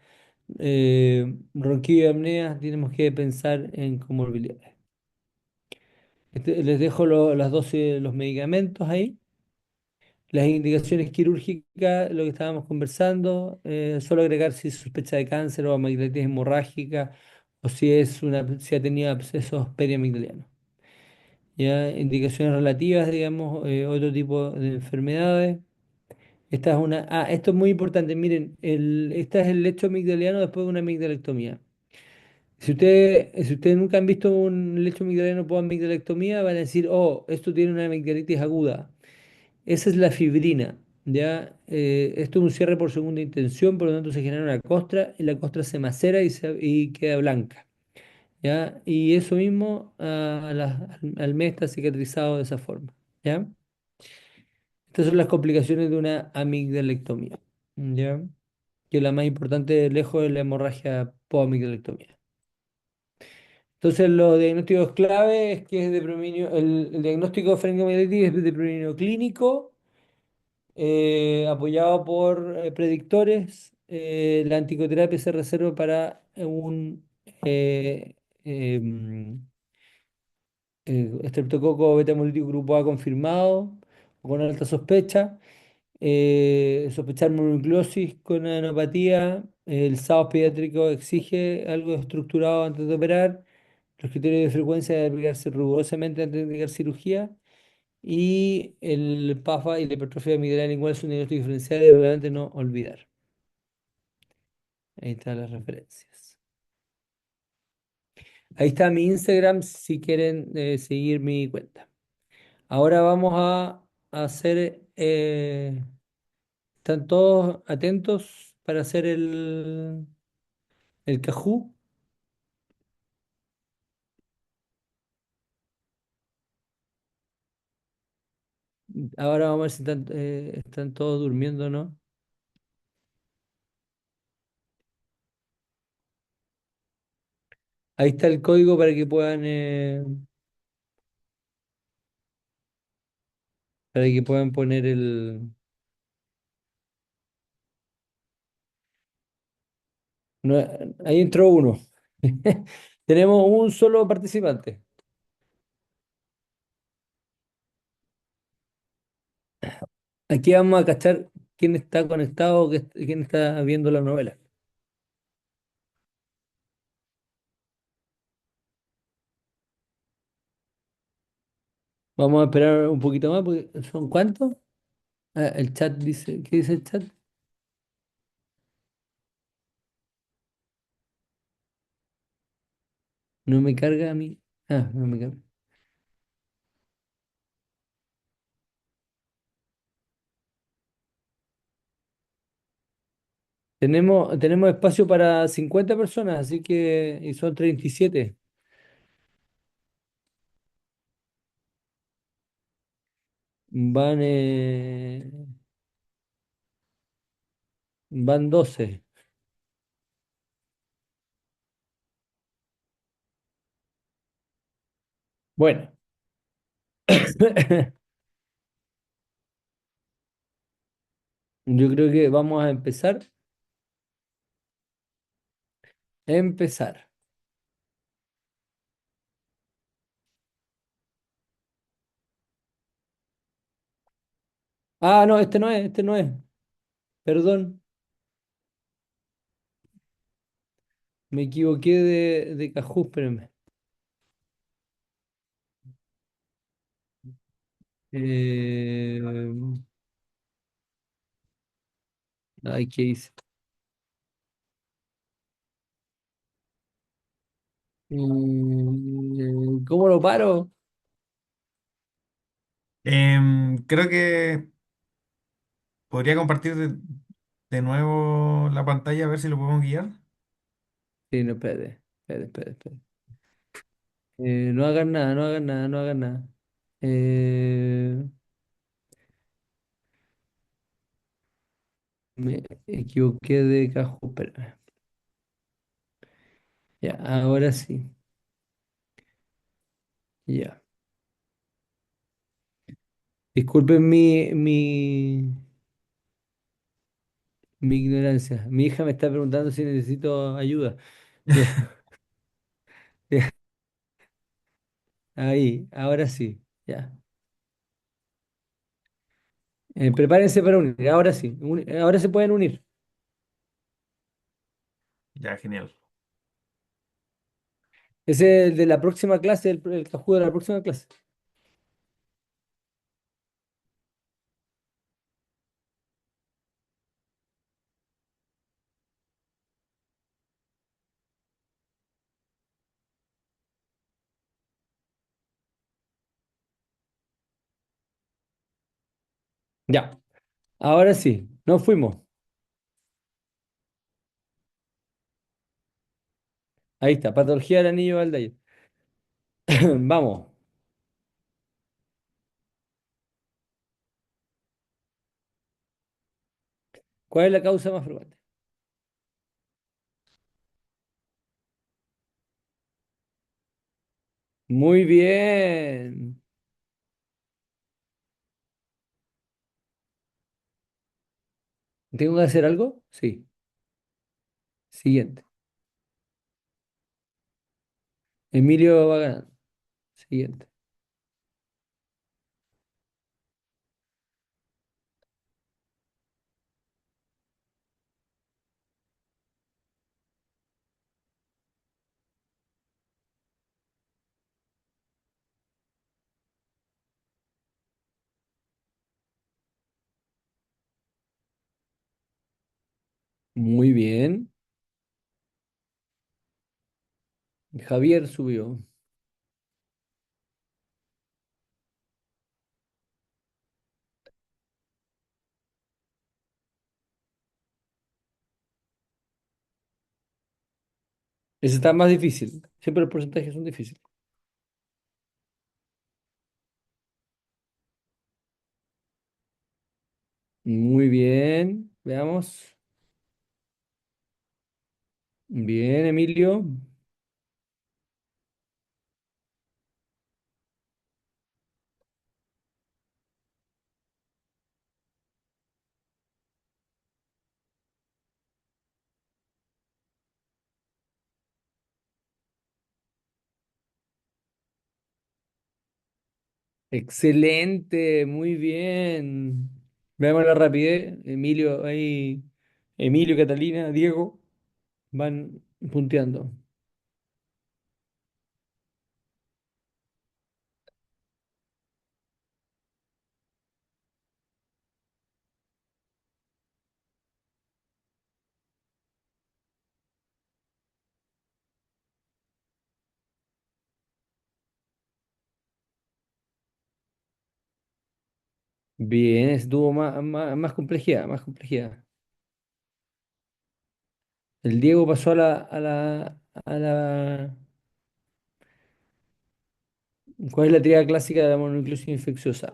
ronquido y apnea, tenemos que pensar en comorbilidades. Les dejo las dosis de los medicamentos ahí. Las indicaciones quirúrgicas, lo que estábamos conversando, solo agregar si es sospecha de cáncer o amigdalitis hemorrágica o si ha tenido abscesos periamigdalianos. Ya, indicaciones relativas, digamos, otro tipo de enfermedades. Esto es muy importante. Miren, este es el lecho amigdaliano después de una amigdalectomía. Si ustedes nunca han visto un lecho amigdaliano por amigdalectomía, van a decir, oh, esto tiene una amigdalitis aguda. Esa es la fibrina, ¿ya? Esto es un cierre por segunda intención, por lo tanto se genera una costra y la costra se macera y queda blanca, ¿ya? Y eso mismo al mes está cicatrizado de esa forma, ¿ya? Estas son las complicaciones de una amigdalectomía, ¿ya? Que la más importante de lejos es la hemorragia post-amigdalectomía. Entonces, los diagnósticos clave es que es de predominio, el diagnóstico de faringomielitis es de predominio clínico, apoyado por predictores. La anticoterapia se reserva para un eh, estreptococo beta hemolítico grupo A confirmado o con alta sospecha. Sospechar mononucleosis con adenopatía. El SAOS pediátrico exige algo estructurado antes de operar. Los criterios de frecuencia de aplicarse rigurosamente antes de indicar cirugía. Y el PAFA y la hipertrofia amigdala igual son diagnósticos diferenciales, obviamente no olvidar. Ahí están las referencias. Ahí está mi Instagram si quieren seguir mi cuenta. Ahora vamos a hacer, ¿están todos atentos para hacer el cajú? Ahora vamos a ver si están todos durmiendo o no. Ahí está el código para que puedan poner no, ahí entró uno. Tenemos un solo participante. Aquí vamos a cachar quién está conectado, quién está viendo la novela. Vamos a esperar un poquito más, porque ¿son cuántos? Ah, el chat dice, ¿qué dice el chat? No me carga a mí. Ah, no me carga. Tenemos espacio para 50 personas, así que, y son 37. Van, eh, van 12. Bueno, yo creo que vamos a empezar. Empezar. Ah, no, este no es. Perdón, me equivoqué de Cajú, espérenme. Eh, Ay, ¿qué hice? ¿Cómo lo paro? Creo que podría compartir de nuevo la pantalla a ver si lo podemos guiar. Sí, no, espérate, espérate, espérate, espérate. No hagan nada, no hagan nada, no hagan nada. Eh, Me equivoqué de cajo, espérame. Ya, ahora sí. Ya. Disculpen mi ignorancia. Mi hija me está preguntando si necesito ayuda. Ya, ya, ahí, ahora sí. Ya. Prepárense para unir. Ahora sí. Ahora se pueden unir. Ya, genial. Ese es el de la próxima clase, el cajú de la próxima clase. Ya, ahora sí, nos fuimos. Ahí está, patología del anillo Valdeir. Vamos, ¿cuál es la causa más frecuente? Muy bien. ¿Tengo que hacer algo? Sí. Siguiente. Emilio va ganando. Siguiente. Muy bien. Javier subió. Ese está más difícil. Siempre los porcentajes son difíciles. Muy bien. Veamos. Bien, Emilio. Excelente. Muy bien. Veamos la rapidez. Emilio, ahí. Emilio, Catalina, Diego van punteando. Bien, tuvo más complejidad, más complejidad. El Diego pasó a la. ¿Cuál es la teoría clásica de la mononucleosis infecciosa?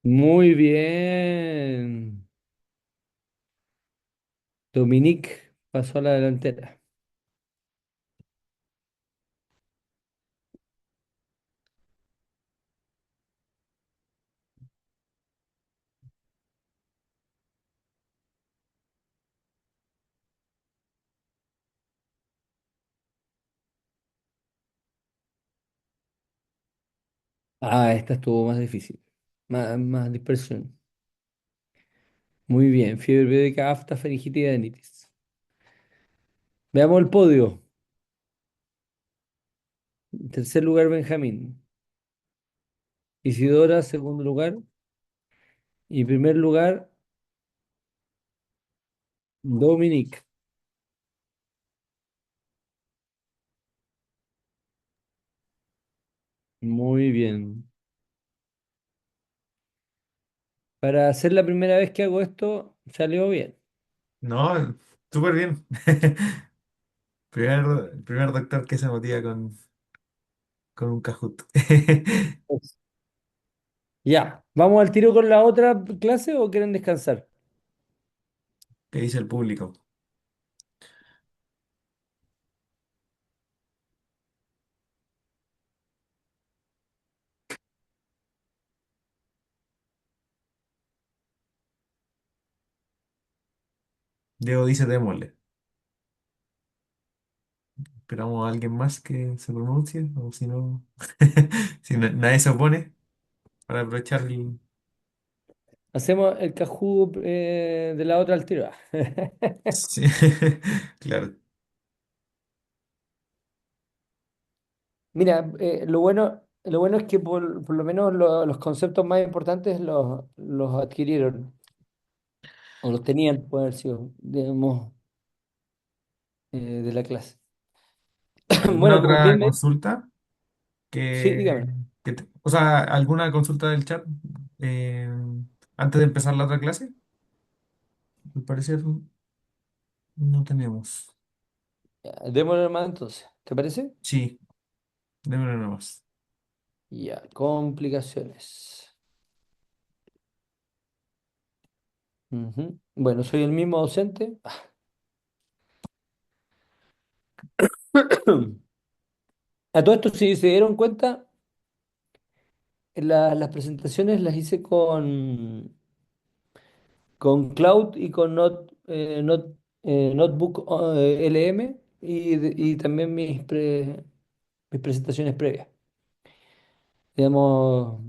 Muy bien. Dominique pasó a la delantera. Ah, esta estuvo más difícil. Más dispersión. Muy bien. Fiebre periódica, afta, faringitis y adenitis. Veamos el podio. En tercer lugar, Benjamín. Isidora, segundo lugar. Y primer lugar, Dominique. Muy bien. Para ser la primera vez que hago esto, salió bien. No, súper bien. Primer doctor que se motiva con un Kahoot. Pues, ya, ¿vamos al tiro con la otra clase o quieren descansar? ¿Qué dice el público? Diego dice démosle. Esperamos a alguien más que se pronuncie, o si no, si nadie se opone, para aprovechar el... Hacemos el cajú de la otra al tiro. Sí, claro. Mira, lo bueno. lo bueno es que por lo menos los conceptos más importantes los adquirieron o los tenían, puede haber sido, digamos, de la clase. ¿Alguna Bueno, como otra bien consulta sí, que, dígame. o sea, alguna consulta del chat eh, antes de empezar la otra clase? Al parecer no tenemos. Ya, démosle más entonces, ¿te parece? Sí, démosle nomás. Ya, complicaciones. Ujú. Bueno, soy el mismo docente. A todo esto, si se dieron cuenta, las presentaciones las hice con Cloud y con Notebook LM y también mis presentaciones previas. Digamos,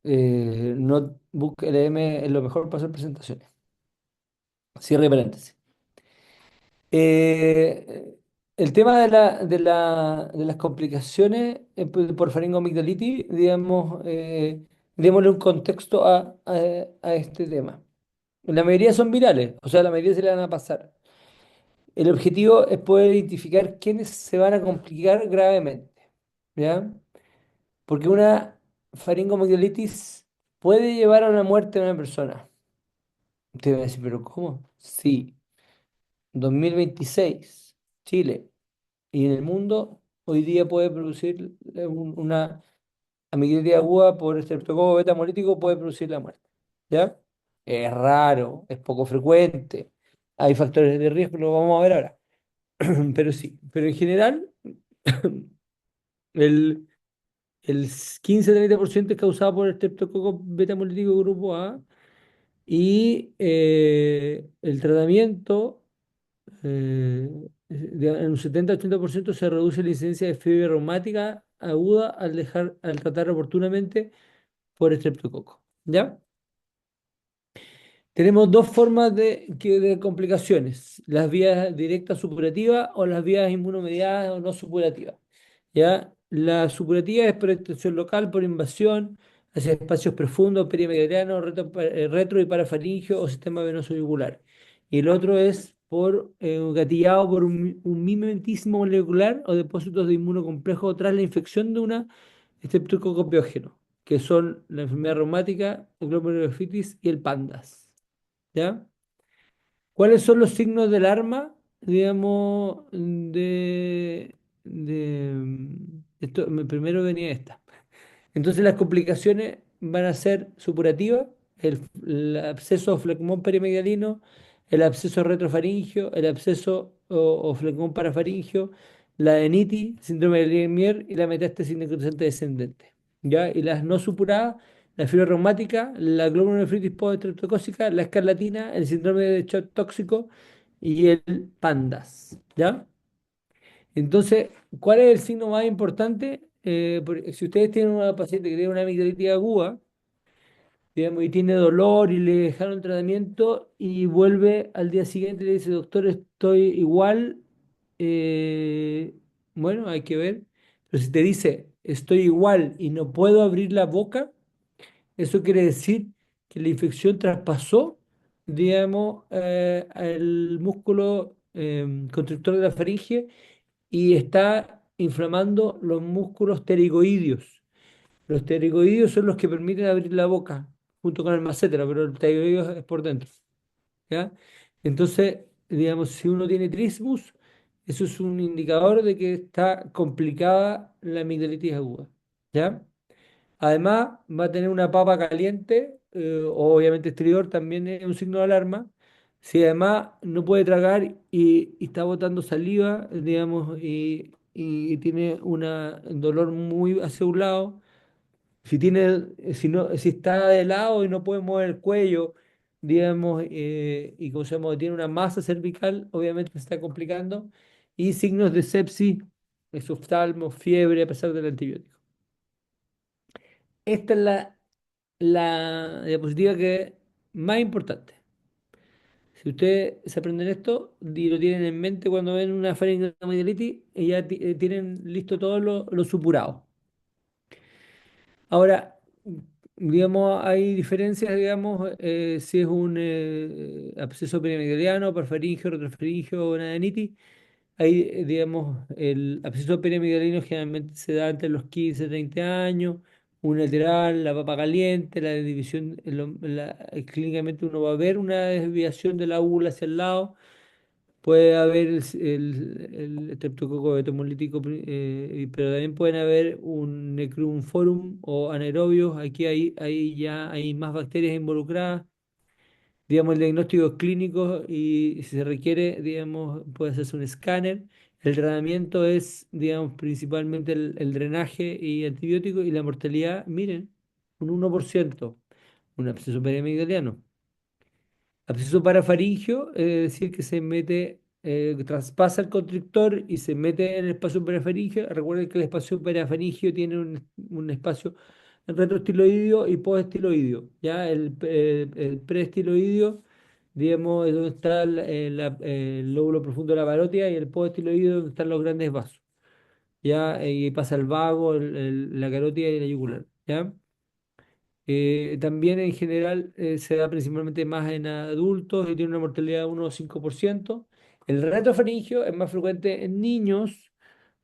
Notebook LM es lo mejor para hacer presentaciones. Cierre de paréntesis. El tema de las complicaciones por faringoamigdalitis, digamos, démosle un contexto a este tema. La mayoría son virales, o sea, la mayoría se le van a pasar. El objetivo es poder identificar quiénes se van a complicar gravemente, ¿ya? Porque una faringoamigdalitis puede llevar a una muerte de una persona. Te va a decir, ¿pero cómo? Sí, 2026, Chile. Y en el mundo hoy día puede producir una amigdalitis aguda por estreptococo beta hemolítico, puede producir la muerte. ¿Ya? Es raro, es poco frecuente. Hay factores de riesgo, lo vamos a ver ahora. Pero sí, pero en general, el, el 15-30% es causado por estreptococo beta hemolítico grupo A y el tratamiento. En un 70-80% se reduce la incidencia de fiebre reumática aguda al tratar oportunamente por estreptococo. ¿Ya? Tenemos dos formas de complicaciones, las vías directas supurativas o las vías inmunomediadas o no supurativas. ¿Ya? La supurativa es por extensión local, por invasión hacia espacios profundos, perimetrianos, retro y parafaringio o sistema venoso yugular. Y el otro es por gatillado por un mimetismo molecular o depósitos de inmunocomplejo tras la infección de una estreptococo piógeno, que son la enfermedad reumática, el glomerulonephritis y el PANDAS. ¿Ya? ¿Cuáles son los signos del arma, digamos, primero venía esta. Entonces las complicaciones van a ser supurativas, el absceso flecmón perimedialino, el absceso retrofaringio, el absceso o flecmón parafaringio, la enitis, síndrome de Liermier y la metástasis necrosante descendente. ¿Ya? Y las no supuradas, la fibra reumática, la glomerulonefritis postestreptocócica, la escarlatina, el síndrome de shock tóxico y el PANDAS. ¿Ya? Entonces, ¿cuál es el signo más importante? Si ustedes tienen una paciente que tiene una amigdalitis aguda, digamos, y tiene dolor y le dejaron el tratamiento y vuelve al día siguiente y le dice, doctor, estoy igual, eh, bueno, hay que ver. Pero si te dice, estoy igual y no puedo abrir la boca, eso quiere decir que la infección traspasó, digamos, al músculo constrictor de la faringe y está inflamando los músculos pterigoideos. Los pterigoideos son los que permiten abrir la boca, junto con el massétero, pero el pterigoideo es por dentro. ¿Ya? Entonces, digamos, si uno tiene trismus, eso es un indicador de que está complicada la amigdalitis aguda. ¿Ya? Además, va a tener una papa caliente, obviamente estridor también es un signo de alarma. Si además no puede tragar y está botando saliva, digamos, y tiene un dolor muy hacia un lado, si tiene, si no, si está de lado y no puede mover el cuello, digamos, y como se llama, tiene una masa cervical, obviamente se está complicando, y signos de sepsis, exoftalmo, fiebre a pesar del antibiótico. Esta es la diapositiva que es más importante. Si ustedes se aprenden esto y lo tienen en mente cuando ven una faringoamigdalitis, ya tienen listo todo lo supurado. Ahora, digamos, hay diferencias, digamos, si es un absceso periamigdaliano, parfaringio, retrofaringio o una adenitis. Hay, digamos, el absceso periamigdalino generalmente se da entre los 15 y 30 años, un lateral, la papa caliente, la división, clínicamente uno va a ver una desviación de la úvula hacia el lado. Puede haber el estreptococo betamolítico, pero también pueden haber un Necrum forum o anaerobios. Aquí ya hay más bacterias involucradas. Digamos, el diagnóstico es clínico y si se requiere, digamos, puede hacerse un escáner. El tratamiento es, digamos, principalmente el drenaje y antibiótico y la mortalidad, miren, un 1%, un absceso periamigdaliano. Absceso parafaringio, es decir, que se mete, traspasa el constrictor y se mete en el espacio parafaringio. Recuerden que el espacio parafaringio tiene un espacio retroestiloideo y postestiloideo. Ya el preestiloideo, digamos, es donde está el lóbulo profundo de la parótida y el postestiloideo donde están los grandes vasos. Ya, y pasa el vago, la carótida y la yugular. ¿Ya? También en general se da principalmente más en adultos y tiene una mortalidad de 1,5%. El retrofaringio es más frecuente en niños,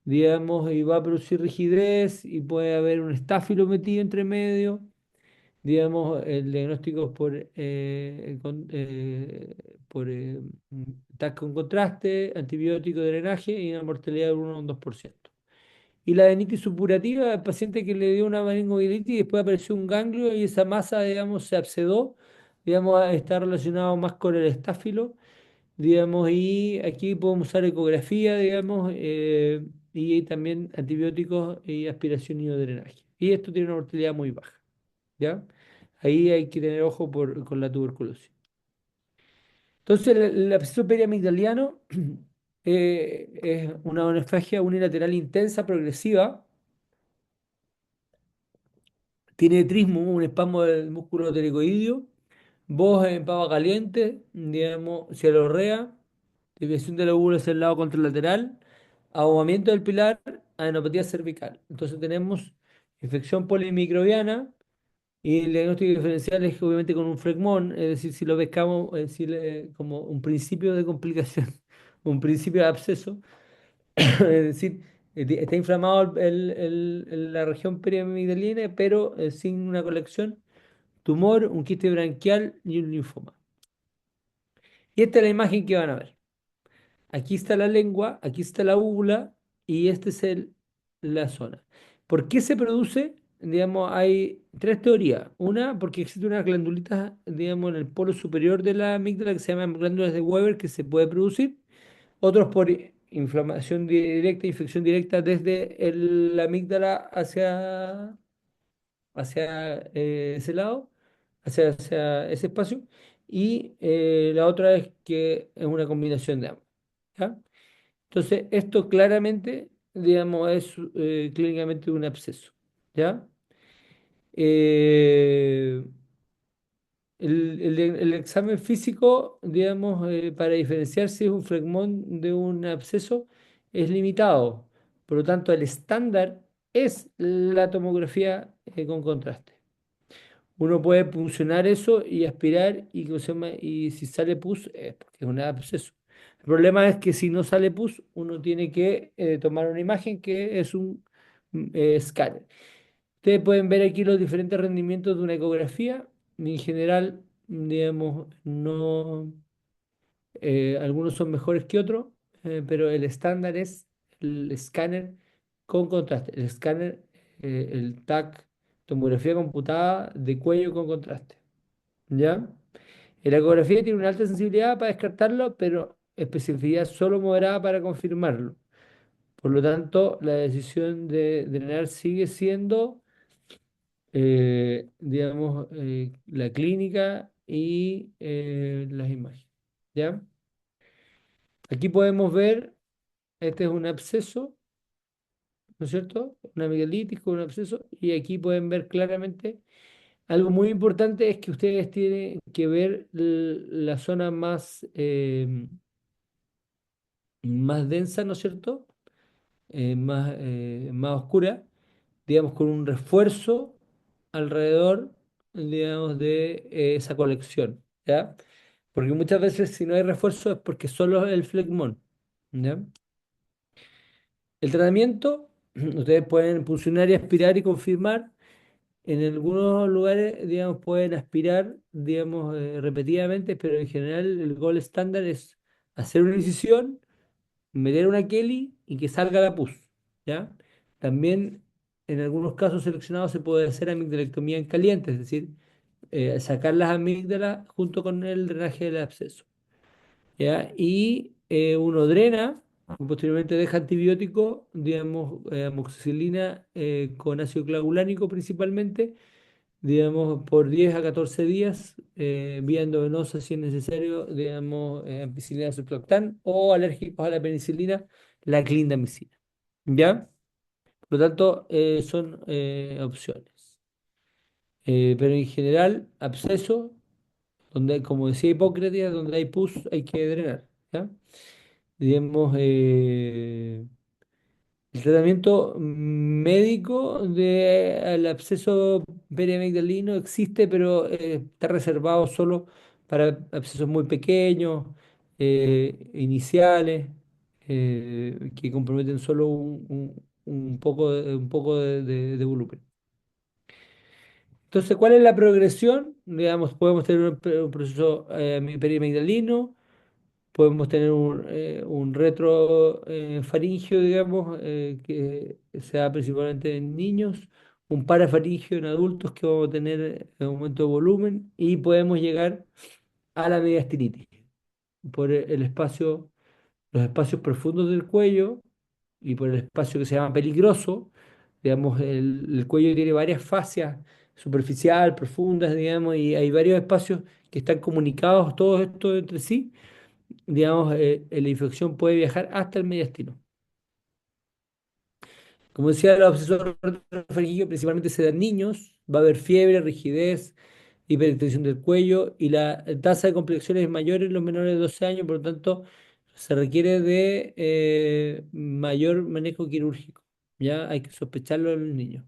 digamos, y va a producir rigidez y puede haber un estáfilo metido entre medio. Digamos, el diagnóstico es por TAC con contraste, antibiótico, drenaje y una mortalidad de 1 o 2%. Y la adenitis supurativa, el paciente que le dio una meningoilitis y después apareció un ganglio y esa masa, digamos, se abscedó, digamos, está relacionado más con el estáfilo, digamos, y aquí podemos usar ecografía, digamos, y también antibióticos y aspiración y drenaje. Y esto tiene una mortalidad muy baja, ¿ya? Ahí hay que tener ojo con la tuberculosis. Entonces, el absceso periamigdaliano es una onofagia unilateral intensa, progresiva. Tiene trismo, un espasmo del músculo pterigoideo, voz en pava caliente, digamos, cialorrea, desviación del lóbulo hacia el lado contralateral, ahogamiento del pilar, adenopatía cervical. Entonces tenemos infección polimicrobiana y el diagnóstico diferencial es obviamente con un flegmón, es decir, si lo pescamos, es decir, como un principio de complicación, un principio de absceso, es decir, está inflamado la región periamigdalina, pero sin una colección, tumor, un quiste branquial y un linfoma. Y esta es la imagen que van a ver. Aquí está la lengua, aquí está la úvula y esta es la zona. ¿Por qué se produce? Digamos, hay tres teorías. Una, porque existe una glandulita, digamos, en el polo superior de la amígdala que se llaman glándulas de Weber que se puede producir. Otros por inflamación directa, infección directa desde la amígdala hacia ese lado, hacia ese espacio. Y la otra es que es una combinación de ambos. ¿Ya? Entonces, esto claramente, digamos, es clínicamente un absceso. ¿Ya? Eh, el examen físico, digamos, para diferenciar si es un flegmón de un absceso, es limitado. Por lo tanto, el estándar es la tomografía con contraste. Uno puede puncionar eso y aspirar y, ¿cómo se llama? Y si sale pus, es porque es un absceso. El problema es que si no sale pus, uno tiene que tomar una imagen que es un escáner. Ustedes pueden ver aquí los diferentes rendimientos de una ecografía. En general, digamos, no, algunos son mejores que otros, pero el estándar es el escáner con contraste. El escáner, el TAC, tomografía computada de cuello con contraste. ¿Ya? La ecografía tiene una alta sensibilidad para descartarlo, pero especificidad solo moderada para confirmarlo. Por lo tanto, la decisión de drenar sigue siendo digamos, la clínica y las imágenes. ¿Ya? Aquí podemos ver, este es un absceso, ¿no es cierto? Una amigdalitis con un absceso, y aquí pueden ver claramente, algo muy importante es que ustedes tienen que ver la zona más densa, ¿no es cierto? Más oscura, digamos, con un refuerzo. alrededor, digamos, de esa colección, ¿ya? Porque muchas veces si no hay refuerzo es porque solo el flegmón, ¿ya? El tratamiento, ustedes pueden pulsionar y aspirar y confirmar. En algunos lugares, digamos, pueden aspirar, digamos, repetidamente, pero en general el gol estándar es hacer una incisión, meter una Kelly y que salga la pus, ¿ya? También en algunos casos seleccionados se puede hacer amigdalectomía en caliente, es decir, sacar las amígdalas junto con el drenaje del absceso, ¿ya? Y uno drena, y posteriormente deja antibiótico, digamos, amoxicilina con ácido clavulánico principalmente, digamos, por 10 a 14 días, vía endovenosa si es necesario, digamos, ampicilina sulfactán o alérgicos a la penicilina, la clindamicina. ¿Ya? Por lo tanto, son opciones. Pero en general, absceso, donde, como decía Hipócrates, donde hay pus hay que drenar. ¿Ya? Digamos, el tratamiento médico del absceso periamigdalino existe, pero está reservado solo para abscesos muy pequeños, iniciales, que comprometen solo un poco de volumen. Entonces, ¿cuál es la progresión? Digamos, podemos tener un proceso periamigdalino. Podemos tener un retrofaringio, digamos, que se da principalmente en niños, un parafaringio en adultos que vamos a tener aumento de volumen y podemos llegar a la mediastinitis por el espacio, los espacios profundos del cuello y por el espacio que se llama peligroso. Digamos, el cuello tiene varias fascias, superficial, profundas, digamos, y hay varios espacios que están comunicados todos estos entre sí, digamos, la infección puede viajar hasta el mediastino. Como decía, los abscesos retrofaringos principalmente se dan en niños, va a haber fiebre, rigidez, hiperextensión del cuello y la tasa de complicaciones es mayor en los menores de 12 años, por lo tanto, se requiere de mayor manejo quirúrgico. Ya hay que sospecharlo en los niños.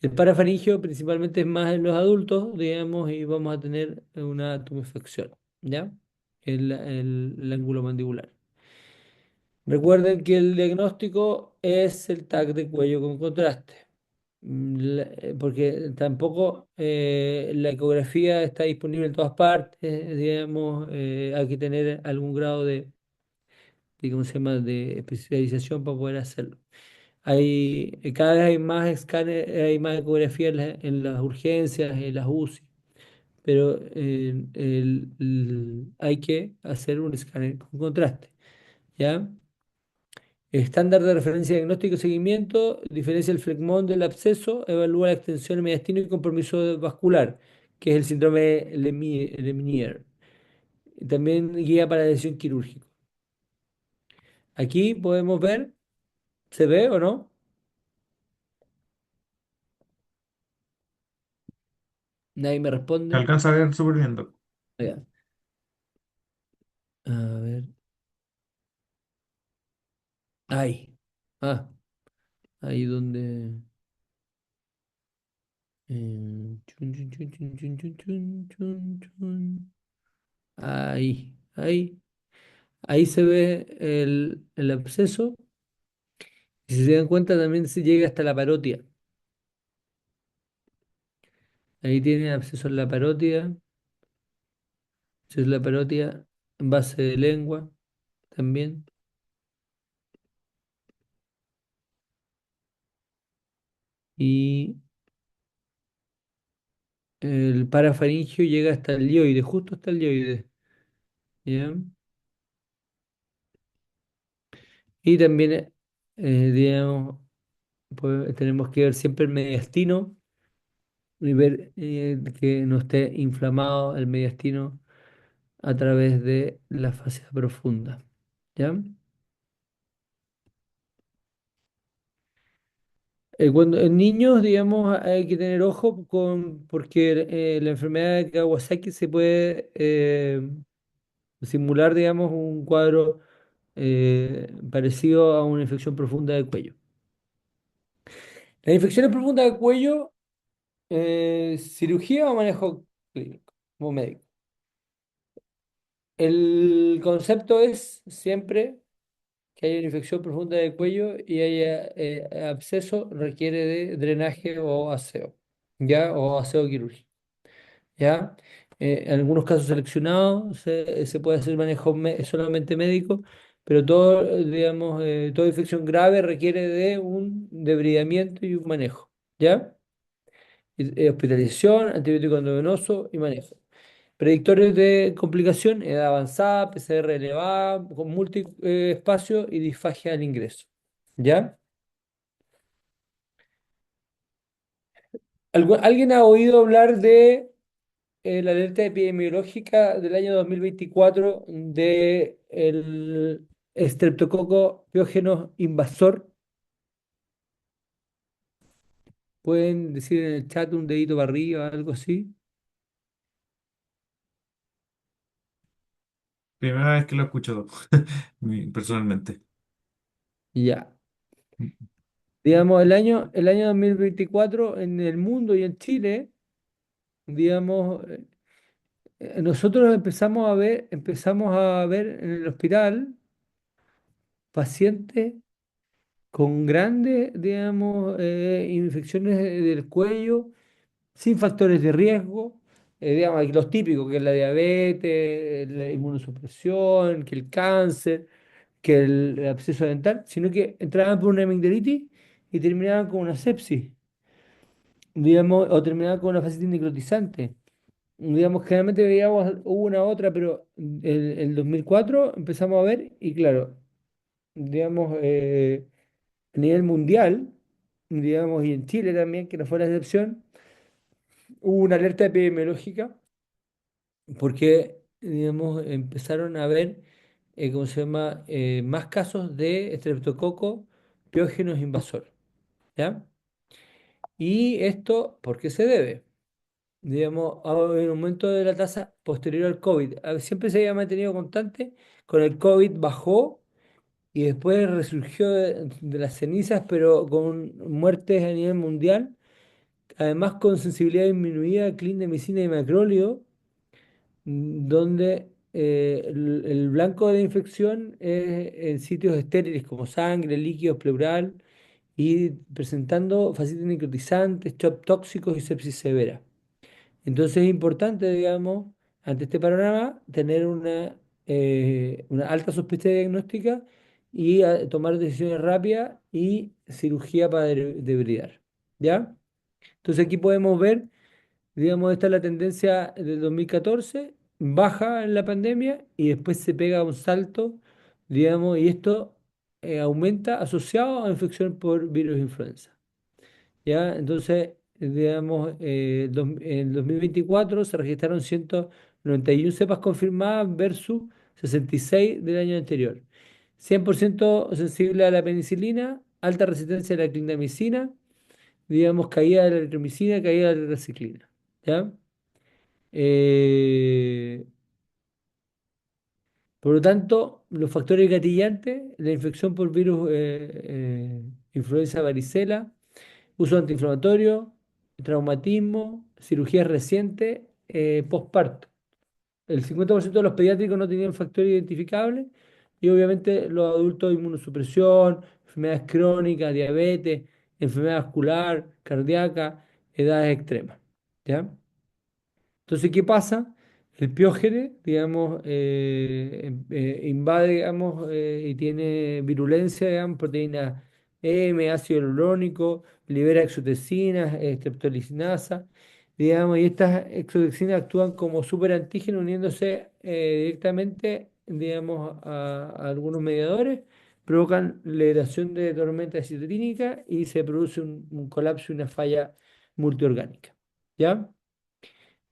El parafaringio principalmente es más en los adultos, digamos, y vamos a tener una tumefacción, ¿ya? El ángulo mandibular. Recuerden que el diagnóstico es el TAC de cuello con contraste, porque tampoco la ecografía está disponible en todas partes, digamos, hay que tener algún grado ¿cómo se llama?, de especialización para poder hacerlo. Cada vez hay más escáner, hay más ecografía en las urgencias, en las UCI, pero hay que hacer un escáner con contraste, ¿ya? Estándar de referencia diagnóstico y seguimiento, diferencia el flegmón del absceso, evalúa la extensión del mediastino y compromiso vascular, que es el síndrome de Lemierre. Y también guía para la decisión quirúrgica. Aquí podemos ver, ¿se ve o no? Nadie me Se responde. alcanza a ver súper bien, Doc. Ya. A ver. Ahí. Ah, ahí donde. Chun, chun, chun, chun, chun, chun, chun, chun, chun. Ahí, ahí. Ahí se ve el absceso. Y si se dan cuenta, también se llega hasta la parótida. Ahí tiene absceso en la parótida, absceso en la parótida, en base de lengua también. Y el parafaringio llega hasta el lioide, justo hasta el lioide. ¿Ya? Y también, digamos, tenemos que ver siempre el mediastino y ver que no esté inflamado el mediastino a través de la fascia profunda. ¿Ya? Cuando en niños, digamos, hay que tener ojo porque la enfermedad de Kawasaki se puede simular, digamos, un cuadro parecido a una infección profunda del cuello. Las infecciones profundas del cuello ¿Cirugía o manejo clínico como médico? El concepto es siempre que haya una infección profunda del cuello y haya absceso, requiere de drenaje o aseo, ¿ya? O aseo quirúrgico, ¿ya? En algunos casos seleccionados se puede hacer manejo solamente médico, pero todo, digamos, toda infección grave requiere de un debridamiento y un manejo, ¿ya? Hospitalización, antibiótico endovenoso y manejo. Predictores de complicación, edad avanzada, PCR elevada, con multiespacio y disfagia al ingreso. ¿Ya? ¿Alguien ha oído hablar de la alerta epidemiológica del año 2024 de el estreptococo piógeno invasor? Pueden decir en el chat un dedito para arriba, algo así. Primera vez que lo escucho personalmente. Ya. Digamos, el año 2024 en el mundo y en Chile, digamos, nosotros empezamos a ver en el hospital pacientes con grandes, digamos, infecciones del cuello, sin factores de riesgo, digamos, aquí los típicos, que es la diabetes, la inmunosupresión, que el cáncer, que el absceso dental, sino que entraban por una amigdalitis y terminaban con una sepsis, digamos, o terminaban con una fascitis necrotizante. Digamos, generalmente veíamos una u otra, pero el 2004 empezamos a ver, y claro, digamos, a nivel mundial, digamos, y en Chile también, que no fue la excepción, hubo una alerta epidemiológica porque, digamos, empezaron a ver, ¿cómo se llama?, más casos de estreptococo piógenos invasor, ¿ya? ¿Y esto por qué se debe? Digamos, en un aumento de la tasa posterior al COVID. Siempre se había mantenido constante, con el COVID bajó y después resurgió de las cenizas, pero con muertes a nivel mundial, además con sensibilidad disminuida, clindamicina y macróleo, donde el blanco de la infección es en sitios estériles como sangre, líquidos, pleural, y presentando fascitis necrotizantes, shock tóxicos y sepsis severa. Entonces es importante, digamos, ante este panorama, tener una alta sospecha diagnóstica y tomar decisiones rápidas y cirugía para debridar. ¿Ya? Entonces aquí podemos ver, digamos, esta es la tendencia del 2014, baja en la pandemia y después se pega un salto, digamos, y esto aumenta asociado a infección por virus influenza. ¿Ya? Entonces, digamos, en 2024 se registraron 191 cepas confirmadas versus 66 del año anterior. 100% sensible a la penicilina, alta resistencia a la clindamicina, digamos, caída de la eritromicina, caída de la tetraciclina. ¿Ya? Eh, por lo tanto, los factores gatillantes, la infección por virus influenza varicela, uso antiinflamatorio, traumatismo, cirugía reciente, posparto. El 50% de los pediátricos no tenían factor identificable y obviamente los adultos inmunosupresión, enfermedades crónicas, diabetes, enfermedad vascular, cardíaca, edades extremas. ¿Ya? Entonces, ¿qué pasa? El piógene, digamos, invade, digamos, y tiene virulencia, digamos, proteína M, ácido hialurónico, libera exotecinas, streptolicinasa, digamos, y estas exotoxinas actúan como superantígeno uniéndose directamente, digamos, a algunos mediadores, provocan liberación de tormenta citoquínica y se produce un colapso y una falla multiorgánica. ¿Ya?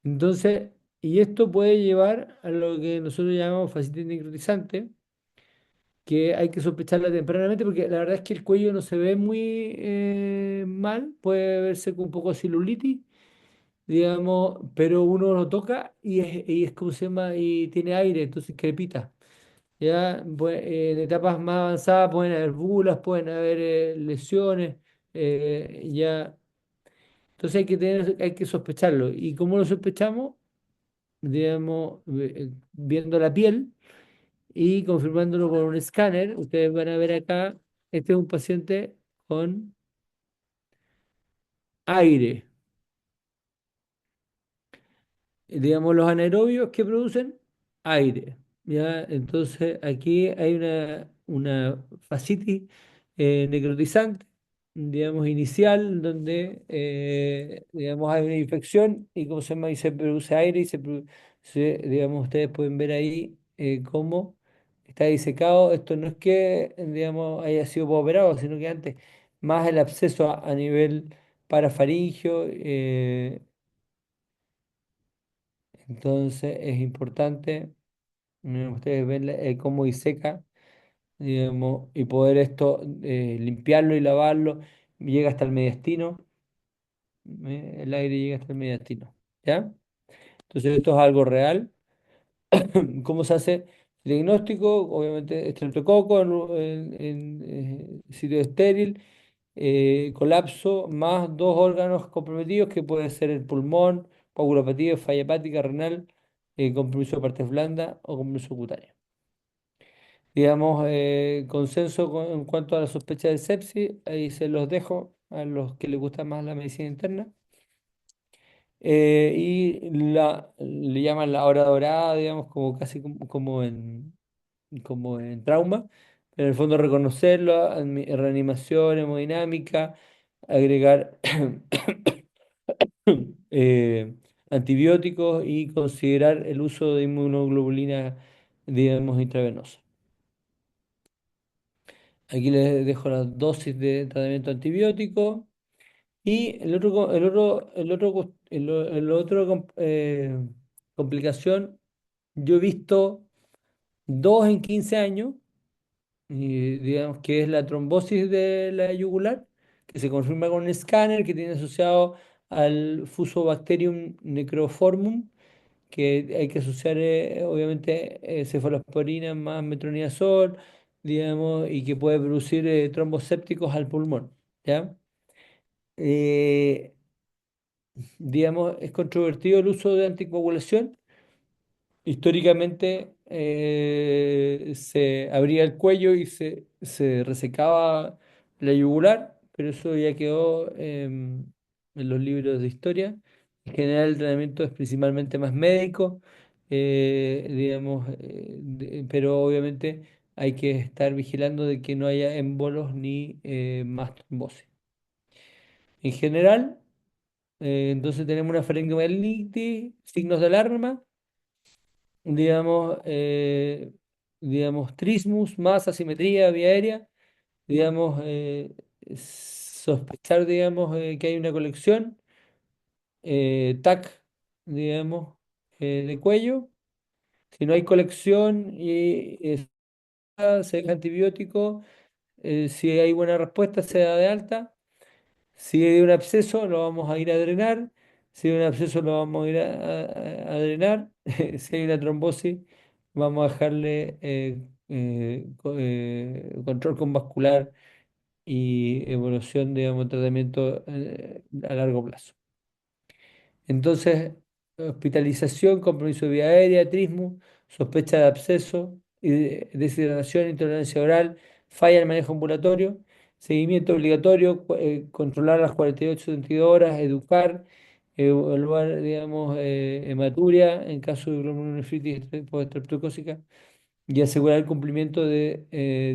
Entonces, y esto puede llevar a lo que nosotros llamamos fascitis necrotizante, que hay que sospecharla tempranamente porque la verdad es que el cuello no se ve muy mal, puede verse con un poco de celulitis, digamos, pero uno lo toca y es como se llama, y tiene aire, entonces crepita. Ya, en etapas más avanzadas pueden haber bulas, pueden haber lesiones, ya. Entonces hay que sospecharlo. ¿Y cómo lo sospechamos? Digamos, viendo la piel y confirmándolo con un escáner. Ustedes van a ver acá, este es un paciente con aire. Digamos, los anaerobios que producen aire. ¿Ya? Entonces, aquí hay una fascitis necrotizante, digamos, inicial, donde, digamos, hay una infección y, ¿cómo se llama? Y se produce aire y digamos, ustedes pueden ver ahí cómo está disecado. Esto no es que, digamos, haya sido operado, sino que antes, más el absceso a nivel parafaringio. Entonces es importante, ustedes ven cómo diseca, digamos, y poder esto limpiarlo y lavarlo, llega hasta el mediastino, el aire llega hasta el mediastino, ¿ya? Entonces esto es algo real. ¿Cómo se hace el diagnóstico? Obviamente estreptococo en sitio estéril, colapso, más dos órganos comprometidos que puede ser el pulmón, coagulopatía, falla hepática, renal, compromiso de partes blandas o compromiso cutáneo. Digamos, consenso en cuanto a la sospecha de sepsis, ahí se los dejo a los que les gusta más la medicina interna. Le llaman la hora dorada, digamos, como casi como en trauma, pero en el fondo reconocerlo, reanimación, hemodinámica, agregar antibióticos y considerar el uso de inmunoglobulina, digamos, intravenosa. Aquí les dejo las dosis de tratamiento antibiótico y complicación, yo he visto dos en 15 años, y digamos que es la trombosis de la yugular, que se confirma con un escáner que tiene asociado al Fusobacterium necroformum, que hay que asociar obviamente cefalosporina más metronidazol, digamos, y que puede producir trombos sépticos al pulmón, ¿ya? Eh, digamos, es controvertido el uso de anticoagulación. Históricamente se abría el cuello y se resecaba la yugular, pero eso ya quedó en los libros de historia. En general el tratamiento es principalmente más médico, digamos, pero obviamente hay que estar vigilando de que no haya émbolos ni más trombosis. En general, entonces tenemos una faringomielitis, signos de alarma, digamos, trismus, más asimetría vía aérea, digamos, sospechar, digamos, que hay una colección, TAC, digamos, de cuello. Si no hay colección y se deja antibiótico, si hay buena respuesta, se da de alta. Si hay un absceso, lo vamos a ir a drenar. Si hay un absceso, lo vamos a ir a drenar. Si hay una trombosis, vamos a dejarle control con vascular y evolución, digamos, tratamiento a largo plazo. Entonces, hospitalización, compromiso de vía aérea, trismo, sospecha de absceso, deshidratación, intolerancia oral, falla en el manejo ambulatorio, seguimiento obligatorio, controlar las 48-72 horas, educar, evaluar, digamos, hematuria en caso de glomerulonefritis postestreptocócica y asegurar el cumplimiento de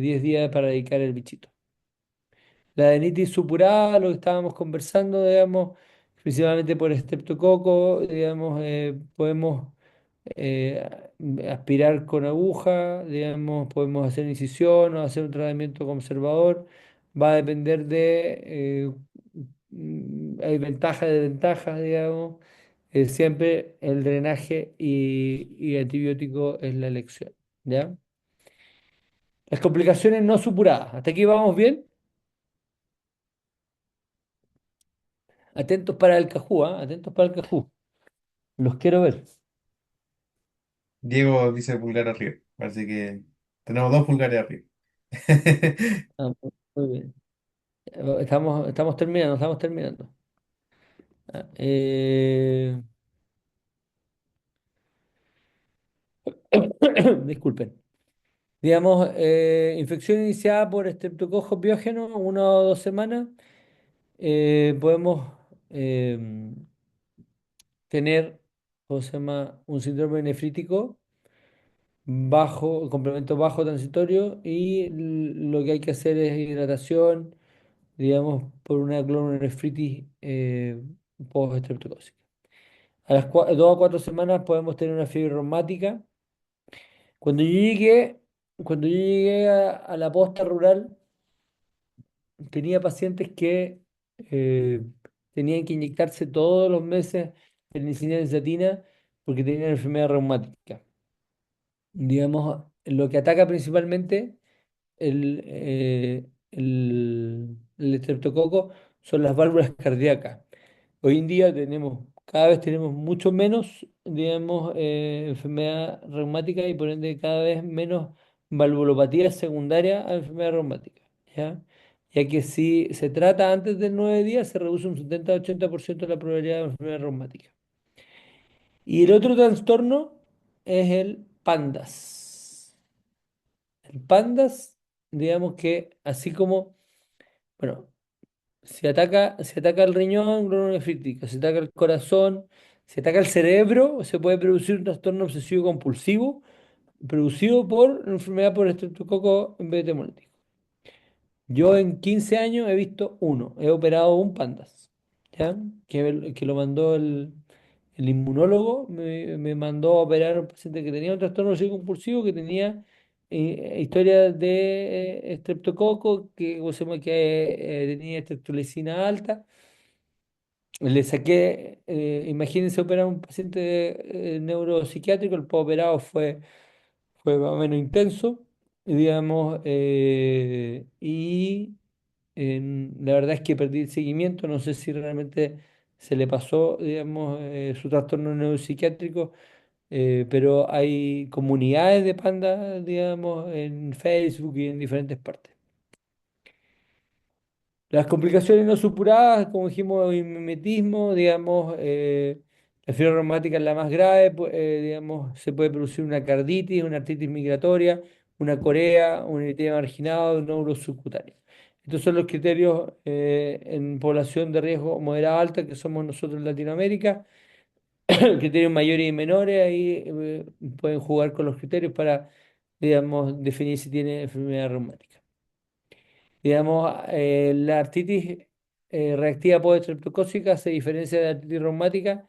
10 días para dedicar el bichito. La adenitis supurada, lo que estábamos conversando, digamos, principalmente por estreptococo, digamos, podemos eh, aspirar con aguja, digamos, podemos hacer incisión o hacer un tratamiento conservador. Va a depender hay ventajas y desventajas, digamos. Siempre el drenaje y antibiótico es la elección, ¿ya? Las complicaciones no supuradas. ¿Hasta aquí vamos bien? Atentos para el Cajú, ¿ah? Atentos para el Cajú. Los quiero ver. Diego dice pulgar arriba, así que tenemos dos pulgares arriba. Ah, muy bien. Estamos terminando, estamos terminando. Ah, disculpen. Digamos, infección iniciada por estreptococcus biógeno, 1 o 2 semanas. Podemos tener, ¿cómo se llama? Un síndrome nefrítico bajo, complemento bajo transitorio y lo que hay que hacer es hidratación, digamos, por una glomerulonefritis post-estreptocócica. A las 2 a 4 semanas podemos tener una fiebre reumática. Cuando yo llegué, cuando yo llegué a la posta rural, tenía pacientes que eh, tenían que inyectarse todos los meses penicilina benzatina porque tenían enfermedad reumática. Digamos, lo que ataca principalmente el estreptococo son las válvulas cardíacas. Hoy en día cada vez tenemos mucho menos, digamos, enfermedad reumática y por ende cada vez menos valvulopatía secundaria a enfermedad reumática, ¿ya? Ya que si se trata antes de 9 días, se reduce un 70-80% la probabilidad de enfermedad reumática. Y el otro trastorno es el PANDAS. El PANDAS, digamos que así como, bueno, si ataca el riñón, glomerulonefrítica, si ataca el corazón, si ataca el cerebro, se puede producir un trastorno obsesivo compulsivo producido por una enfermedad por estreptococo en vez de hemolítico. Yo en 15 años he visto uno, he operado un pandas, ¿ya? Que lo mandó el inmunólogo, me mandó a operar a un paciente que tenía un trastorno obsesivo compulsivo, que tenía historia de estreptococo, que, ¿cómo se llama? Que tenía estreptolicina alta. Le saqué, imagínense operar a un paciente neuropsiquiátrico, el postoperado fue más o menos intenso, digamos, y la verdad es que perdí el seguimiento, no sé si realmente se le pasó, digamos, su trastorno neuropsiquiátrico, pero hay comunidades de panda, digamos, en Facebook y en diferentes partes. Las complicaciones no supuradas, como dijimos, el mimetismo, digamos, la fiebre reumática es la más grave, digamos, se puede producir una carditis, una artritis migratoria, una corea, un eritema marginado, un nódulo subcutáneo. Estos son los criterios en población de riesgo moderada alta, que somos nosotros en Latinoamérica. Criterios mayores y menores, ahí pueden jugar con los criterios para, digamos, definir si tiene enfermedad reumática. Digamos, la artritis reactiva postestreptocócica se diferencia de la artritis reumática,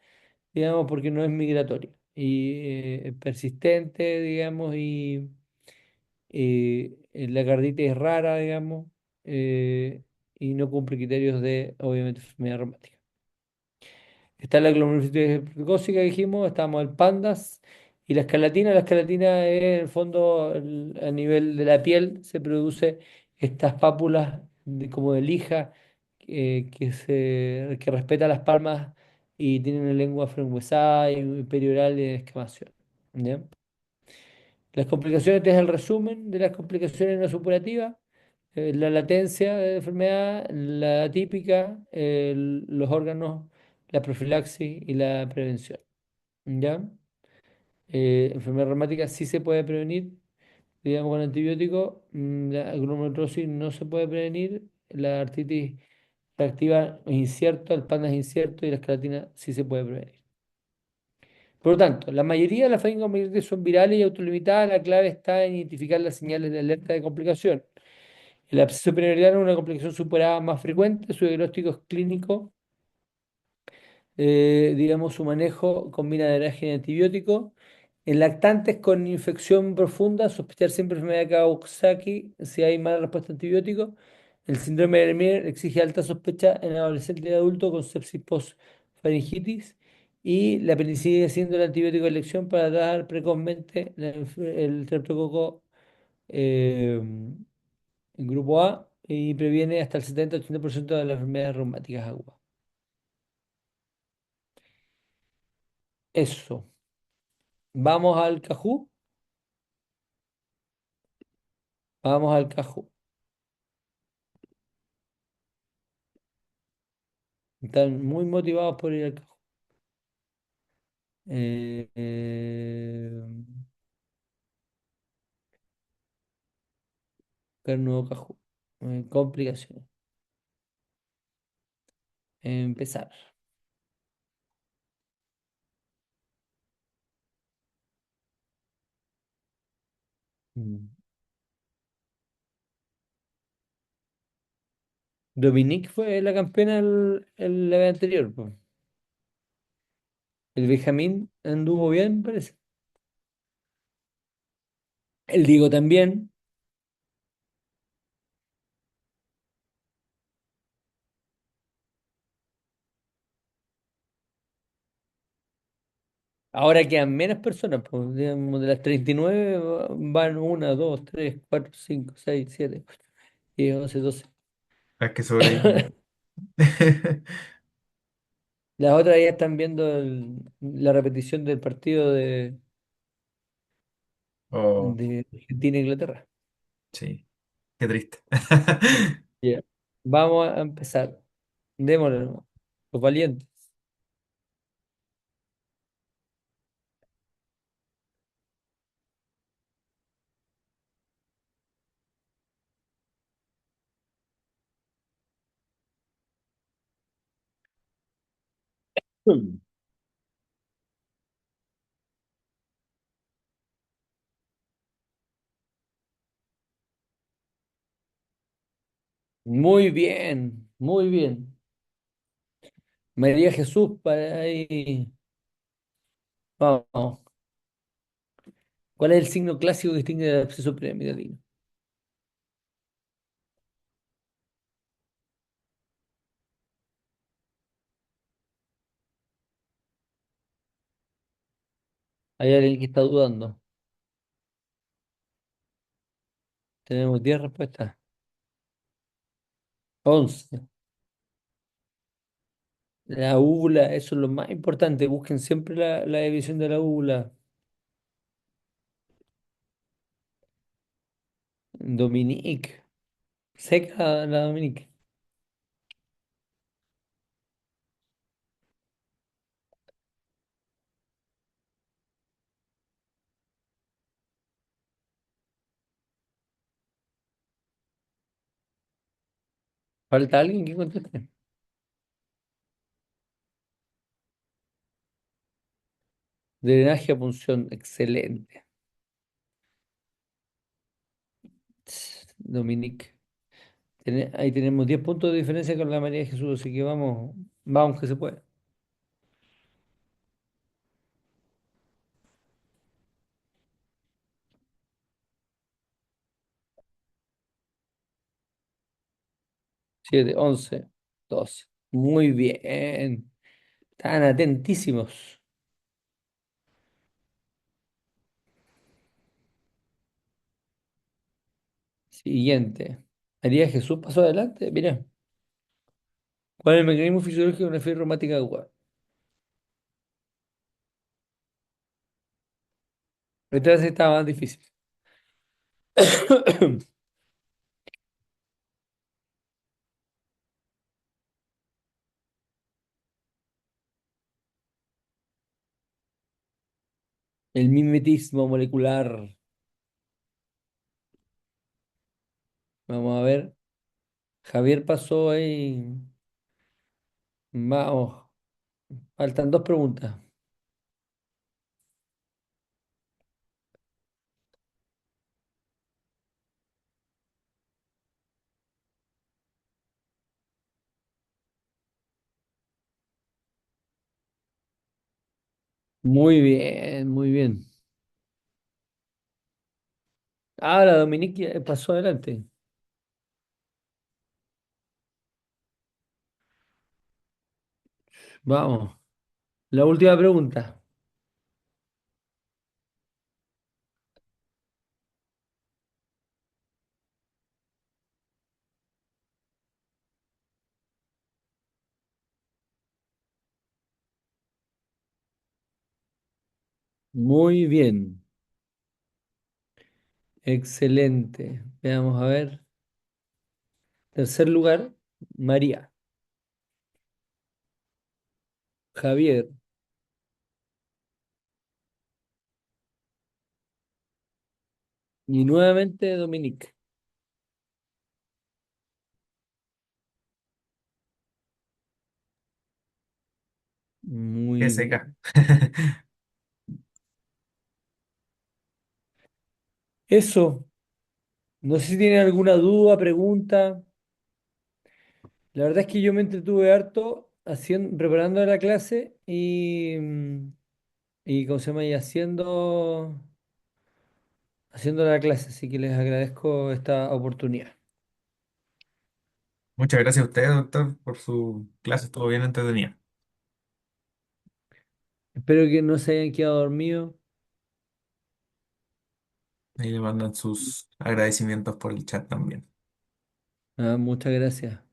digamos, porque no es migratoria y es persistente, digamos, y la carditis es rara, digamos, eh, y no cumple criterios de, obviamente, enfermedad reumática. Está la glomerulonefritis precócica, dijimos, estamos el PANDAS y la escalatina. La escalatina es, en el fondo, a nivel de la piel, se produce estas pápulas como de lija que respeta las palmas y tienen una lengua frangüesada y perioral de escamación. ¿Ya? Las complicaciones, este es el resumen de las complicaciones no supurativas. La latencia de enfermedad, la típica, los órganos, la profilaxis y la prevención. ¿Ya? Enfermedad reumática sí se puede prevenir, digamos, con antibióticos. La glomerulosis no se puede prevenir. La artritis reactiva es incierto, el panda es incierto y la esclatina sí se puede prevenir. Por lo tanto, la mayoría de las faringomielitis son virales y autolimitadas. La clave está en identificar las señales de alerta de complicación. El absceso perineal es una complicación superada más frecuente. Su diagnóstico es clínico. Digamos, su manejo combina drenaje y antibiótico. En lactantes con infección profunda, sospechar siempre enfermedad de Kawasaki si hay mala respuesta a antibiótico. El síndrome de Lemierre exige alta sospecha en adolescente y adulto con sepsis post-faringitis. Y la penicilina siendo el antibiótico de elección para dar precozmente el streptococo eh, en grupo A y previene hasta el 70-80% de las enfermedades reumáticas agudas. Eso. Vamos al Cajú. Vamos al Cajú. Están muy motivados por ir al Cajún. Buscar un nuevo Cajún. Complicaciones. Empezar. Mm. Dominique fue la campeona la vez anterior, po. El Benjamín anduvo bien, parece. El Diego también. Ahora quedan menos personas, pues, digamos, de las 39 van una, 2, 3, 4, 5, 6, 7, 8, 10, 11, 12. Las que sobreviven. Las otras ya están viendo la repetición del partido Oh, de Argentina e Inglaterra. sí, qué triste. Ya. Vamos a empezar. Démosle, nomás. Los valientes. Mm. Muy bien, muy bien. María Jesús, para ahí. Vamos. ¿Cuál es el signo clásico que distingue del absceso piramidal? Hay alguien que está dudando. Tenemos 10 respuestas. 11. La úvula, eso es lo más importante. Busquen siempre la división de la úvula. Dominique. Seca la Dominique. Falta alguien que conteste. Drenaje a punción. Excelente. Dominique. Ahí tenemos 10 puntos de diferencia con la María de Jesús, así que vamos, vamos que se puede. 7, 11, 12. Muy bien. Están atentísimos. Siguiente. María de Jesús pasó adelante. Mira. ¿Cuál es el mecanismo fisiológico de una fiebre reumática aguda? Esta vez estaba más difícil. El mimetismo molecular. Vamos a ver. Javier pasó ahí. Vamos. Faltan dos preguntas. Muy bien, muy bien. Ahora Dominique pasó adelante. Vamos. La última pregunta. Muy bien. Excelente. Veamos a ver. Tercer lugar, María. Javier. Y nuevamente Dominique. Muy GSK. bien. Eso. No sé si tienen alguna duda, pregunta. La verdad es que yo me entretuve harto haciendo, preparando la clase y ¿cómo se llama? Y haciendo la clase. Así que les agradezco esta oportunidad. Muchas gracias a usted, doctor, por su clase. Estuvo bien entretenida. Espero que no se hayan quedado dormidos. Ahí le mandan sus agradecimientos por el chat también. Ah, muchas gracias.